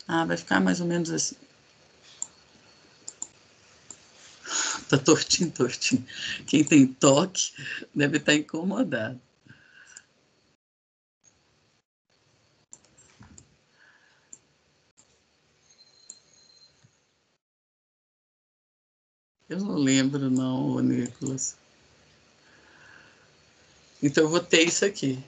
vai ficar mais ou menos assim. Tá tortinho, tortinho. Quem tem toque deve estar incomodado. Eu não lembro, não, Nicolas. Então, eu vou ter isso aqui.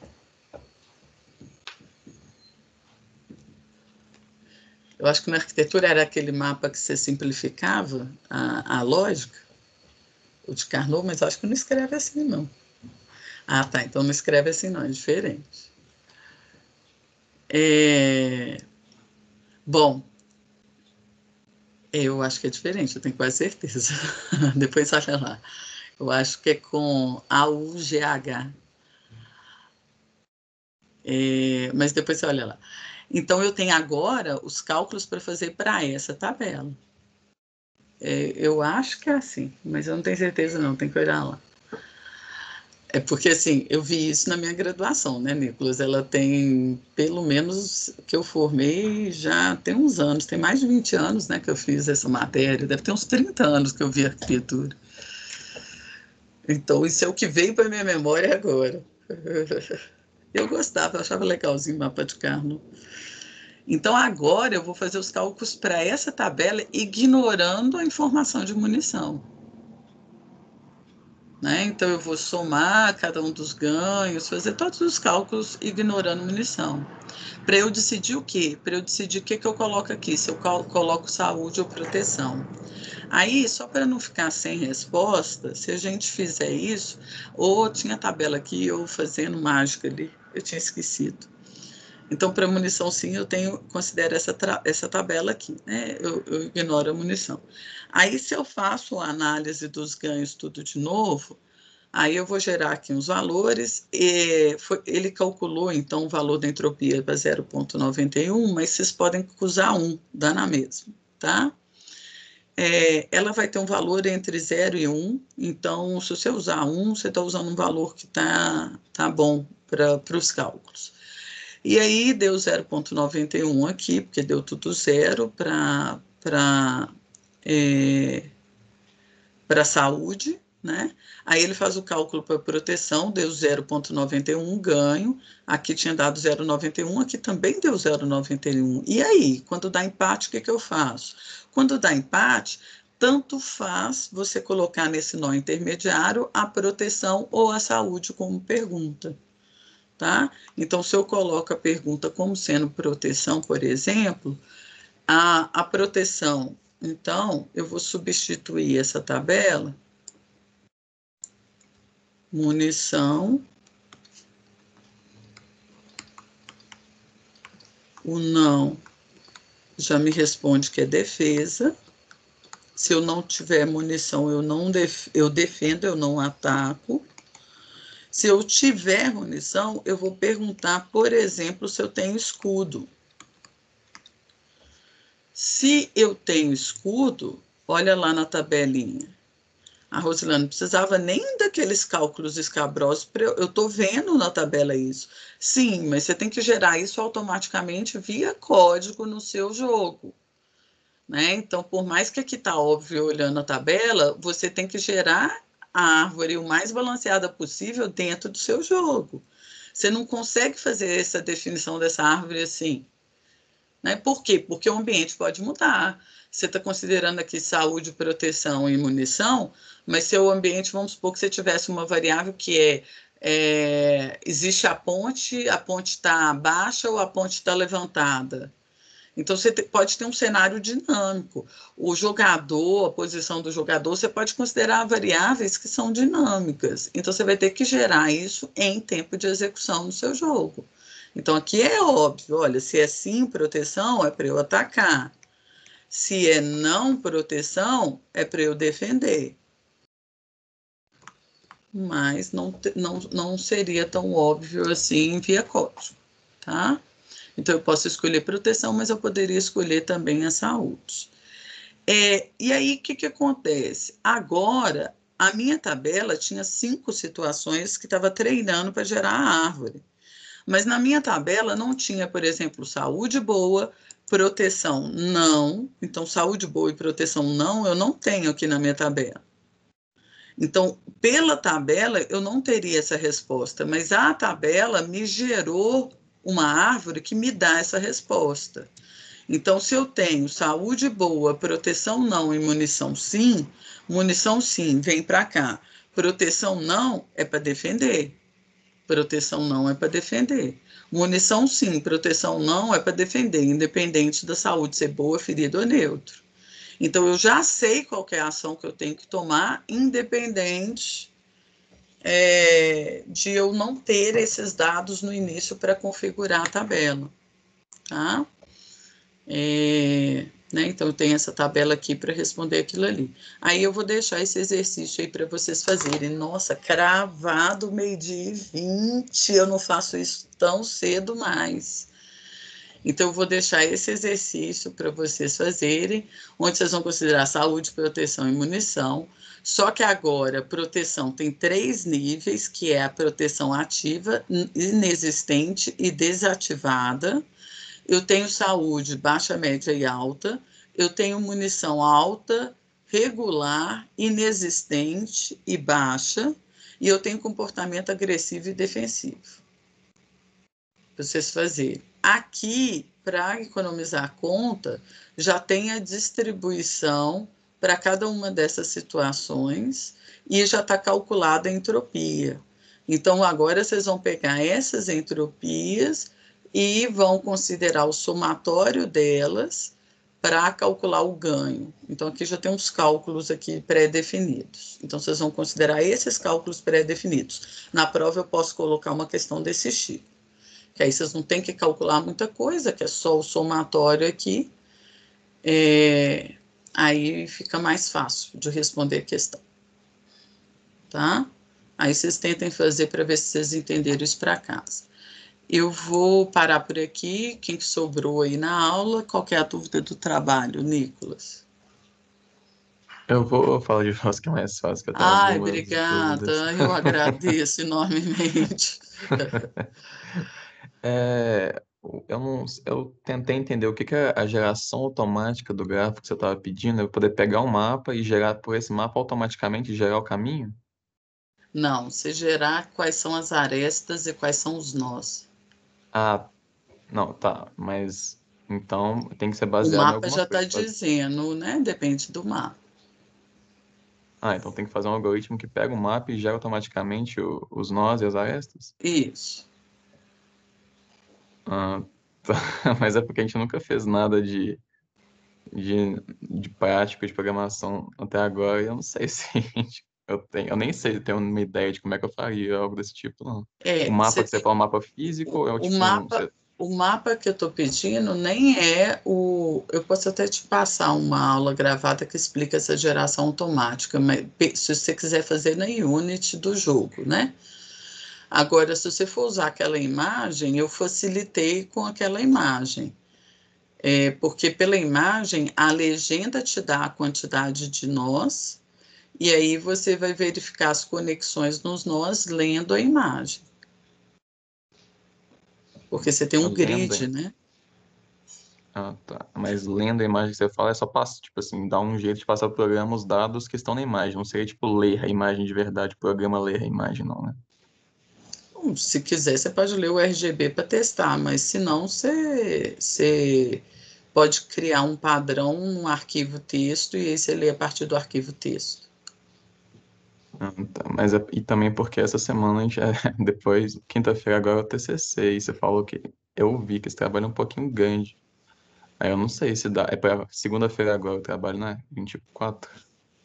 Eu acho que na arquitetura era aquele mapa que você simplificava a lógica, o de Carnot, mas acho que não escreve assim, não. Ah, tá, então não escreve assim, não, é diferente. Bom, eu acho que é diferente, eu tenho quase certeza. Depois olha lá. Eu acho que é com AUGH. Mas depois você olha lá. Então, eu tenho agora os cálculos para fazer para essa tabela. Eu acho que é assim, mas eu não tenho certeza não, tem que olhar lá. É porque, assim, eu vi isso na minha graduação, né, Nicolas? Ela tem, pelo menos, que eu formei já tem uns anos, tem mais de 20 anos, né, que eu fiz essa matéria, deve ter uns 30 anos que eu vi arquitetura. Então, isso é o que veio para minha memória agora. Eu gostava, eu achava legalzinho o mapa de Carnot. Então, agora eu vou fazer os cálculos para essa tabela, ignorando a informação de munição. Né? Então, eu vou somar cada um dos ganhos, fazer todos os cálculos ignorando munição. Para eu decidir o quê? Para eu decidir o que eu coloco aqui, se eu coloco saúde ou proteção. Aí, só para não ficar sem resposta, se a gente fizer isso, ou tinha a tabela aqui, eu fazendo mágica ali, eu tinha esquecido. Então, para munição, sim, considero essa tabela aqui, né? Eu ignoro a munição. Aí, se eu faço a análise dos ganhos tudo de novo, aí eu vou gerar aqui uns valores. Ele calculou, então, o valor da entropia para 0,91, mas vocês podem usar 1, dá na mesma, tá? Ela vai ter um valor entre 0 e 1, então, se você usar 1, você está usando um valor que tá bom para os cálculos. E aí deu 0,91 aqui, porque deu tudo zero para saúde, né? Aí ele faz o cálculo para proteção, deu 0,91 ganho, aqui tinha dado 0,91, aqui também deu 0,91. E aí, quando dá empate, o que eu faço? Quando dá empate, tanto faz você colocar nesse nó intermediário a proteção ou a saúde como pergunta. Tá? Então, se eu coloco a pergunta como sendo proteção, por exemplo, a proteção, então, eu vou substituir essa tabela, munição, o não já me responde que é defesa. Se eu não tiver munição, eu defendo, eu não ataco. Se eu tiver munição, eu vou perguntar, por exemplo, se eu tenho escudo. Se eu tenho escudo, olha lá na tabelinha. A Rosilane não precisava nem daqueles cálculos escabrosos, eu estou vendo na tabela isso. Sim, mas você tem que gerar isso automaticamente via código no seu jogo. Né? Então, por mais que aqui está óbvio olhando a tabela, você tem que gerar a árvore o mais balanceada possível dentro do seu jogo. Você não consegue fazer essa definição dessa árvore assim. Né? Por quê? Porque o ambiente pode mudar. Você está considerando aqui saúde, proteção e munição, mas seu ambiente, vamos supor que você tivesse uma variável que existe a ponte está baixa ou a ponte está levantada. Então, você pode ter um cenário dinâmico. O jogador, a posição do jogador, você pode considerar variáveis que são dinâmicas. Então, você vai ter que gerar isso em tempo de execução no seu jogo. Então, aqui é óbvio, olha, se é sim proteção, é para eu atacar. Se é não proteção, é para eu defender. Mas não seria tão óbvio assim via código, tá? Então, eu posso escolher proteção, mas eu poderia escolher também a saúde. E aí, o que acontece? Agora, a minha tabela tinha 5 situações que estava treinando para gerar a árvore. Mas na minha tabela não tinha, por exemplo, saúde boa, proteção não. Então, saúde boa e proteção não, eu não tenho aqui na minha tabela. Então, pela tabela, eu não teria essa resposta, mas a tabela me gerou uma árvore que me dá essa resposta. Então, se eu tenho saúde boa, proteção não e munição sim, vem para cá. Proteção não é para defender. Proteção não é para defender. Munição sim, proteção não é para defender, independente da saúde ser boa, ferida ou neutro. Então, eu já sei qual é a ação que eu tenho que tomar, independente de eu não ter esses dados no início para configurar a tabela. Tá? Né? Então, eu tenho essa tabela aqui para responder aquilo ali. Aí, eu vou deixar esse exercício aí para vocês fazerem. Nossa, cravado 12h20, eu não faço isso tão cedo mais. Então, eu vou deixar esse exercício para vocês fazerem, onde vocês vão considerar saúde, proteção e munição. Só que agora, proteção tem 3 níveis, que é a proteção ativa, inexistente e desativada. Eu tenho saúde baixa, média e alta. Eu tenho munição alta, regular, inexistente e baixa. E eu tenho comportamento agressivo e defensivo. Para vocês fazerem. Aqui, para economizar a conta, já tem a distribuição para cada uma dessas situações e já está calculada a entropia. Então, agora vocês vão pegar essas entropias e vão considerar o somatório delas para calcular o ganho. Então, aqui já tem uns cálculos aqui pré-definidos. Então, vocês vão considerar esses cálculos pré-definidos. Na prova, eu posso colocar uma questão desse tipo, que aí vocês não têm que calcular muita coisa, que é só o somatório aqui. Aí fica mais fácil de responder a questão. Tá? Aí vocês tentem fazer para ver se vocês entenderam isso para casa. Eu vou parar por aqui. Quem que sobrou aí na aula? Qual que é a dúvida do trabalho, Nicolas? Eu vou falar de voz que é mais fácil, que eu tenho Ai, algumas dúvidas. obrigada. Eu agradeço enormemente. Eu tentei entender o que que é a geração automática do gráfico que você estava pedindo, eu poder pegar um mapa e gerar por esse mapa automaticamente gerar o caminho? Não, você gerar quais são as arestas e quais são os nós. Ah, não, tá, mas então tem que ser O baseado em mapa alguma já está coisa. dizendo, né? Depende do mapa. Ah, então tem que fazer um algoritmo que pega o mapa e gera automaticamente os nós e as arestas? Isso. Ah, tá. Mas é porque a gente nunca fez nada de prática de programação até agora, e eu não sei se eu nem sei, eu tenho uma ideia de como é que eu faria algo desse tipo, não. O mapa Você que você tem fala, um mapa físico, é o o tipo um. mapa. O mapa que eu estou pedindo nem é o. Eu posso até te passar uma aula gravada que explica essa geração automática, mas se você quiser fazer na Unity do jogo, né? Agora, se você for usar aquela imagem, eu facilitei com aquela imagem. Porque pela imagem, a legenda te dá a quantidade de nós, e aí você vai verificar as conexões nos nós lendo a imagem. Porque você tem A um lenda. grid, né? Ah, tá. Mas lendo a imagem que você fala é só passa, tipo assim, dá um jeito de passar pro programa os dados que estão na imagem. Não seria tipo ler a imagem de verdade, o programa ler a imagem, não, né? Bom, se quiser, você pode ler o RGB para testar, mas se não, você pode criar um padrão, um arquivo texto, e aí você lê a partir do arquivo texto. Ah, tá. E também porque essa semana a gente depois, quinta-feira agora é o TCC, e você falou que eu vi que esse trabalho é um pouquinho grande. Aí eu não sei se dá. É pra segunda-feira agora o trabalho, né? 24,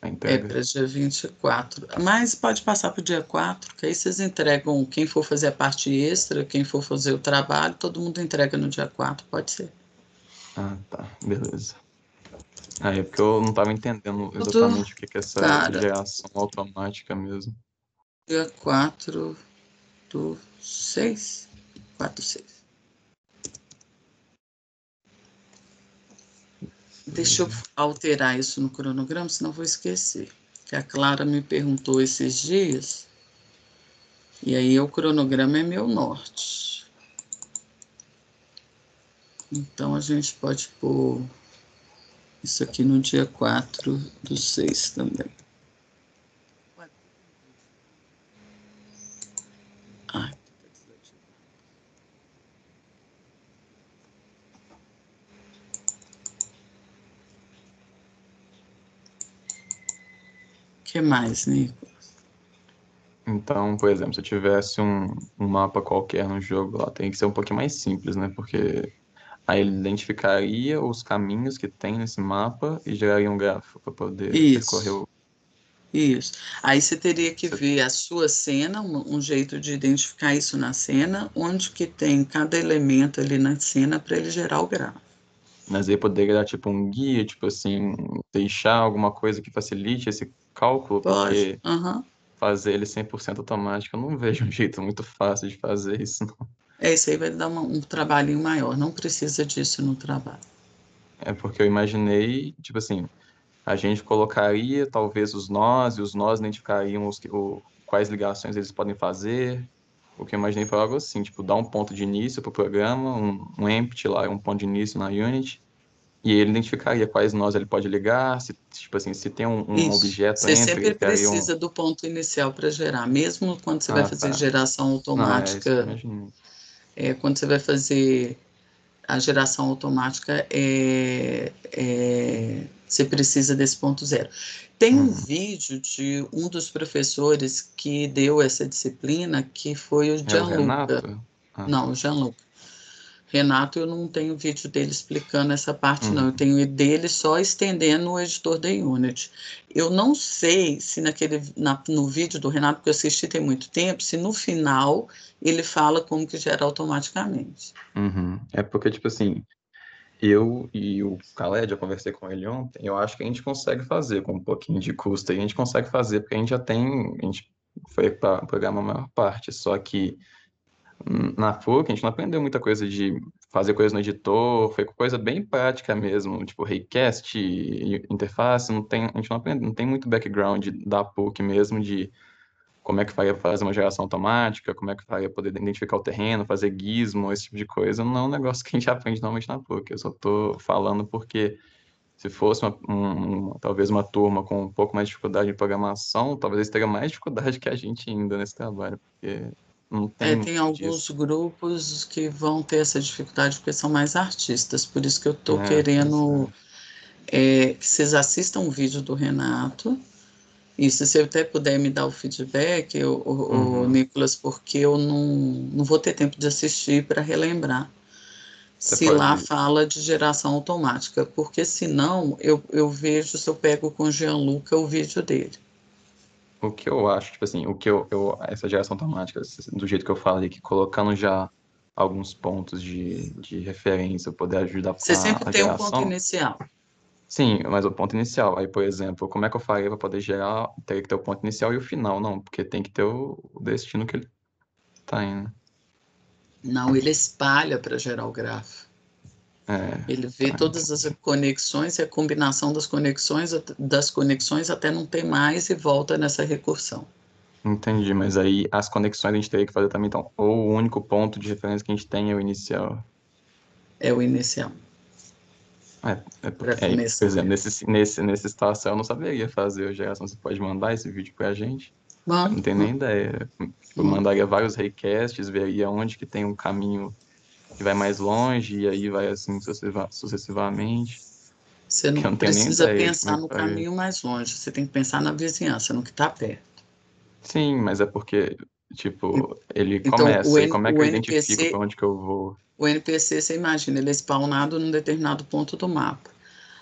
a É entrega. para dia 24. Mas pode passar para o dia 4, que aí vocês entregam, quem for fazer a parte extra, quem for fazer o trabalho, todo mundo entrega no dia 4, pode ser. Ah, tá. Beleza. Aí é porque eu não tava entendendo Tudo, exatamente o que que é essa cara, geração automática mesmo. dia 4 do 6. 4, 6. Deixa eu Beleza. alterar isso no cronograma, senão eu vou esquecer. Que a Clara me perguntou esses dias, e aí o cronograma é meu norte. Então a gente pode pôr isso aqui no dia 4 do 6 também. Ah, que mais, Nico? Então, por exemplo, se eu tivesse um mapa qualquer no jogo, lá tem que ser um pouquinho mais simples, né? Porque aí ele identificaria os caminhos que tem nesse mapa e geraria um gráfico para poder percorrer Isso, o. isso. Aí você teria que Você- ver a sua cena, um jeito de identificar isso na cena, onde que tem cada elemento ali na cena para ele gerar o gráfico. Mas aí poderia dar tipo um guia, tipo assim, deixar alguma coisa que facilite esse cálculo, Pode? porque Aham. fazer ele 100% automático, eu não vejo um jeito muito fácil de fazer isso, não. Isso aí vai dar um trabalhinho maior. Não precisa disso no trabalho. É porque eu imaginei, tipo assim, a gente colocaria talvez os nós, e os nós identificariam quais ligações eles podem fazer. O que eu imaginei foi algo assim, tipo, dar um ponto de início para o programa, um empty lá, um ponto de início na Unity, e ele identificaria quais nós ele pode ligar, se, tipo assim, se tem um Isso. objeto Você entre, sempre ele criaria um... precisa do ponto inicial para gerar, mesmo quando você vai Ah, fazer tá. geração Não, é isso que eu automática. imaginei. Quando você vai fazer a geração automática, você precisa desse ponto zero. Tem um Uhum. vídeo de um dos professores que deu essa disciplina, que foi o É o Gianluca. Renato? Ah, Não, tá. o Gianluca. Renato, eu não tenho vídeo dele explicando essa parte, não. Eu Uhum. tenho dele só estendendo o editor da Unity. Eu não sei se no vídeo do Renato, que eu assisti tem muito tempo, se no final ele fala como que gera automaticamente. Uhum. É porque, tipo assim, eu e o Khaled, eu conversei com ele ontem, eu acho que a gente consegue fazer com um pouquinho de custo, aí a gente consegue fazer, porque a gente já tem, a gente foi para programar a maior parte, só que na FUC a gente não aprendeu muita coisa de fazer coisas no editor, foi coisa bem prática mesmo, tipo Raycast, interface, não tem, a gente não aprende, não tem muito background da PUC mesmo de como é que faria fazer uma geração automática, como é que faria poder identificar o terreno, fazer gizmo, esse tipo de coisa, não é um negócio que a gente aprende normalmente na PUC. Eu só tô falando porque se fosse talvez uma turma com um pouco mais de dificuldade de programação, talvez eles teriam mais dificuldade que a gente ainda nesse trabalho, porque não tem Tem muito alguns disso. grupos que vão ter essa dificuldade porque são mais artistas, por isso que eu estou É, pois querendo é. que vocês assistam o vídeo do Renato. E se você até puder me dar o feedback, o Uhum. Nicolas, porque eu não vou ter tempo de assistir para relembrar. Você Se lá pode. fala de geração automática, porque senão eu vejo se eu pego com o Gianluca o vídeo dele. O que eu acho, tipo assim, essa geração automática, do jeito que eu falei, que colocando já alguns pontos de referência, poder ajudar Você sempre a tem um ponto geração. inicial. Sim, mas o ponto inicial. Aí, por exemplo, como é que eu faria para poder gerar? Teria que ter o ponto inicial e o final, não, porque tem que ter o destino que ele tá indo. Não, ele espalha para gerar o grafo. É, Ele vê tá, todas as conexões e a combinação das conexões até não ter mais e volta nessa recursão. entendi, mas aí as conexões a gente teria que fazer também, então, ou o único ponto de referência que a gente tem é o inicial. É o inicial, para Por começar. exemplo, nessa situação eu não saberia fazer a geração. Você pode mandar esse vídeo pra gente? Eu Bom, não tenho nem ideia. Eu bom, mandaria vários recasts, veria onde que tem um caminho que vai mais longe, e aí vai assim sucessivamente. você Que não eu não tenho nem precisa ideia de como é pensar que no faria. caminho mais longe, você tem que pensar na vizinhança, no que está perto. Sim, mas é porque, tipo, ele Então, começa, e como é que eu identifico para onde que eu vou? O NPC, você imagina, ele é spawnado num determinado ponto do mapa.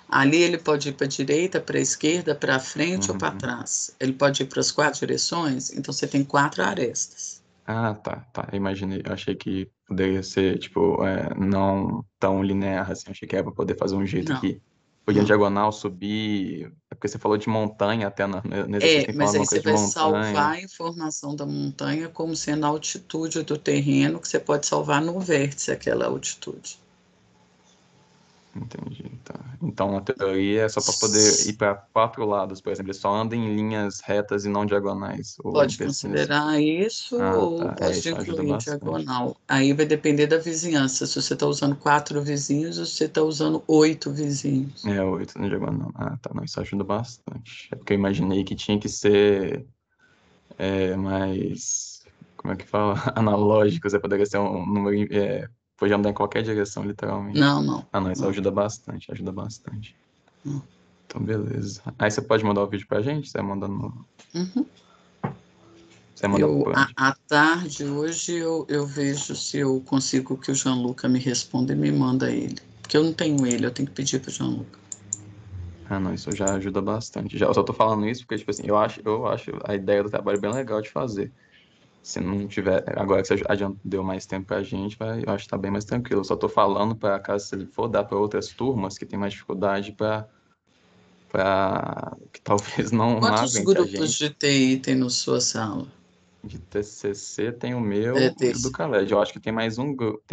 Ali ele pode ir para a direita, para a esquerda, para frente ou para Uhum. trás. Ele pode ir para as quatro direções, então você tem quatro arestas. Ah, tá, tá. Eu imaginei. Eu achei que poderia ser, tipo, não tão linear assim. Eu achei que era pra poder fazer um jeito Não, que podia em não. diagonal subir. É porque você falou de montanha até no exercício, tem Mas falado aí uma você coisa de vai montanha. salvar a informação da montanha como sendo a altitude do terreno, que você pode salvar no vértice aquela altitude. Entendi, tá. Então, na teoria, é só para poder ir para quatro lados, por exemplo. Ele só anda em linhas retas e não diagonais, o Pode NPC nesse. considerar isso Ah, ou tá. pode Isso ajuda incluir bastante. diagonal. Aí vai depender da vizinhança. Se você está usando quatro vizinhos ou se você está usando oito vizinhos. É, oito no diagonal. Ah, tá. Não, isso ajuda bastante. É porque eu imaginei que tinha que ser mais, como é que fala? Analógico. Você poderia ser um número, podia andar em qualquer direção, literalmente. Não, não, Ah, não, isso não, ajuda bastante, ajuda bastante. não. Então, beleza. Aí você pode mandar o vídeo pra gente? Você manda no... Uhum. Você manda por onde? À tarde, hoje, eu vejo se eu consigo que o Gianluca me responda e me manda ele. Porque eu não tenho ele, eu tenho que pedir para o Gianluca. Ah, não, isso já ajuda bastante. Já, eu só tô falando isso porque, tipo assim, eu acho a ideia do trabalho bem legal de fazer. Se não tiver, agora que você deu mais tempo pra gente, eu acho que tá bem mais tranquilo. Eu só tô falando para caso se ele for dar para outras turmas que tem mais dificuldade para que talvez não Quantos aguente a grupos gente. de TI tem na sua sala? De TCC tem o meu É e o do desse. Khaled. Eu acho que tem mais um grupo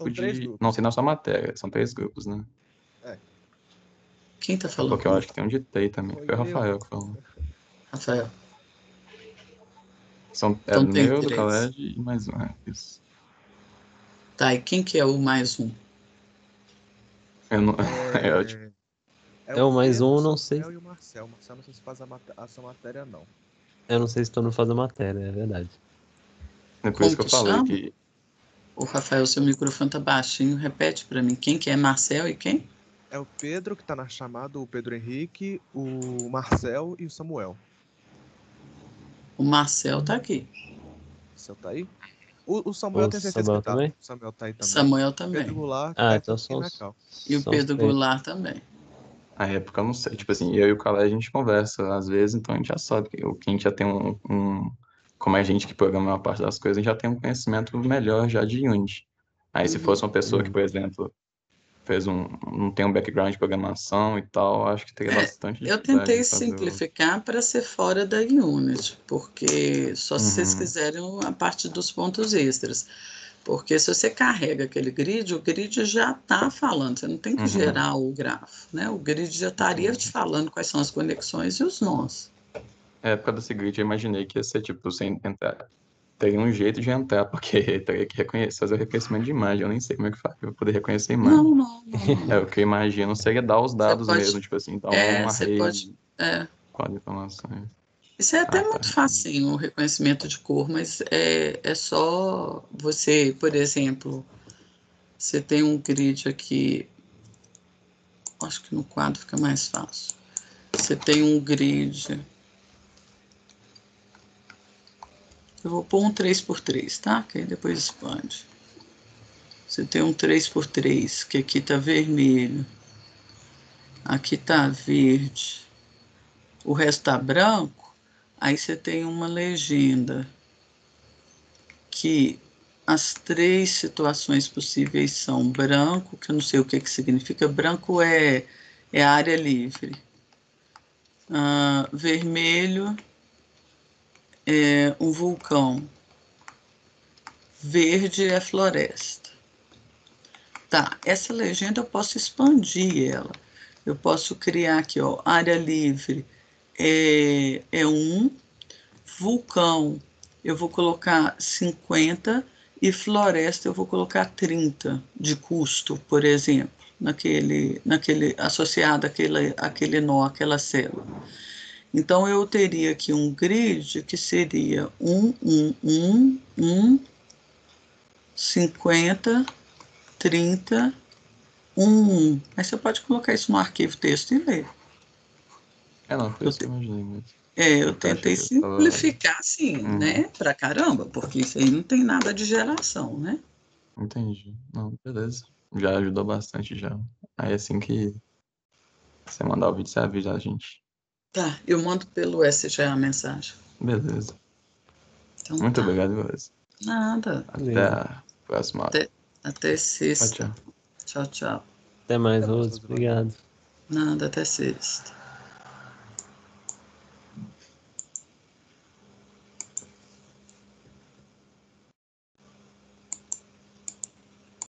São três de. Não grupos. sei na sua matéria, são 3 grupos, né? É, Quem tá É falando porque eu comigo? acho que tem um de TI também. foi Foi o eu. Rafael que falou. Rafael. É Então do tem meu, do três. Khaled e mais um. Isso. Tá, e quem que é o mais um? Eu não. Eu, tipo, É, é É o o mais Pedro, o um, não sei. Samuel e o Marcel. O Marcel não sei se faz a sua matéria, não. Eu não sei se todo mundo faz a matéria, é verdade. é por isso Como que eu que falei chama? que Ô, Rafael, seu microfone tá baixinho. Repete pra mim. Quem que é Marcel e quem? É o Pedro que tá na chamada, o Pedro Henrique, o Marcel e o Samuel. O Marcel tá aqui. O Marcel tá aí? O Samuel eu O tenho certeza que Samuel tá. O também? Samuel tá aí também. Samuel Pedro também. Goulart Ah, é então tanto que na cal. E o são os Pedro três. Goulart também. a época eu não sei. Tipo assim, eu e o Khaled a gente conversa às vezes, então a gente já sabe que a gente já tem como é gente que programa uma parte das coisas, a gente já tem um conhecimento melhor já de Unity. Aí se Uhum. fosse uma pessoa que, por exemplo, não tem um background de programação e tal, acho que teria É, bastante eu dificuldade tentei de fazer o. simplificar para ser fora da Unity, porque só se vocês Uhum, quiserem a parte dos pontos extras. Porque se você carrega aquele grid, o grid já está falando, você não tem que uhum, gerar o grafo, né? O grid já estaria te entendi. falando quais são as conexões e os nós. É, época desse grid eu imaginei que ia ser tipo, sem entrar. Teria um jeito de entrar, porque teria que fazer o reconhecimento de imagem. Eu nem sei como é que faz pra poder reconhecer a Não, imagem. não, não, não, É, não. o que eu imagino seria dar os Você dados mesmo, pode, tipo assim, dar um você pode, array é, com as informações. isso é até Ah, tá, muito entendi. facinho, o reconhecimento de cor, mas é só você, por exemplo, você tem um grid aqui, acho que no quadro fica mais fácil. Você tem um grid, eu vou pôr um 3x3, tá? Que aí depois expande. Você tem um 3x3, que aqui tá vermelho, aqui tá verde, o resto tá branco, aí você tem uma legenda que as três situações possíveis são branco, que eu não sei o que significa, branco é área livre. Vermelho é um vulcão, verde é floresta. Tá, essa legenda eu posso expandir ela. Eu posso criar aqui, ó, área livre é 1, vulcão eu vou colocar 50 e floresta eu vou colocar 30 de custo, por exemplo, naquele associado àquele nó, aquela célula. Então eu teria aqui um grid que seria 50, 30, 1. Aí você pode colocar isso no arquivo texto e ler. É, não, foi Eu, isso que eu imaginei mesmo. eu Eu achei tentei que eu tava. simplificar assim, Uhum, né? Pra caramba, porque isso aí não tem nada de geração, né? entendi. Não, beleza. Já ajudou bastante já. Aí assim que você mandar o vídeo, você avisa a gente. Tá, eu mando pelo SGA a mensagem. Beleza. Então Muito tá. obrigado, beleza. Nada. Até Beleza. a próxima hora. Até, até Tchau, sexta. tchau. Tchau, tchau. Até mais, Até mais, Rose. Rosilane. Obrigado. Nada, até sexta.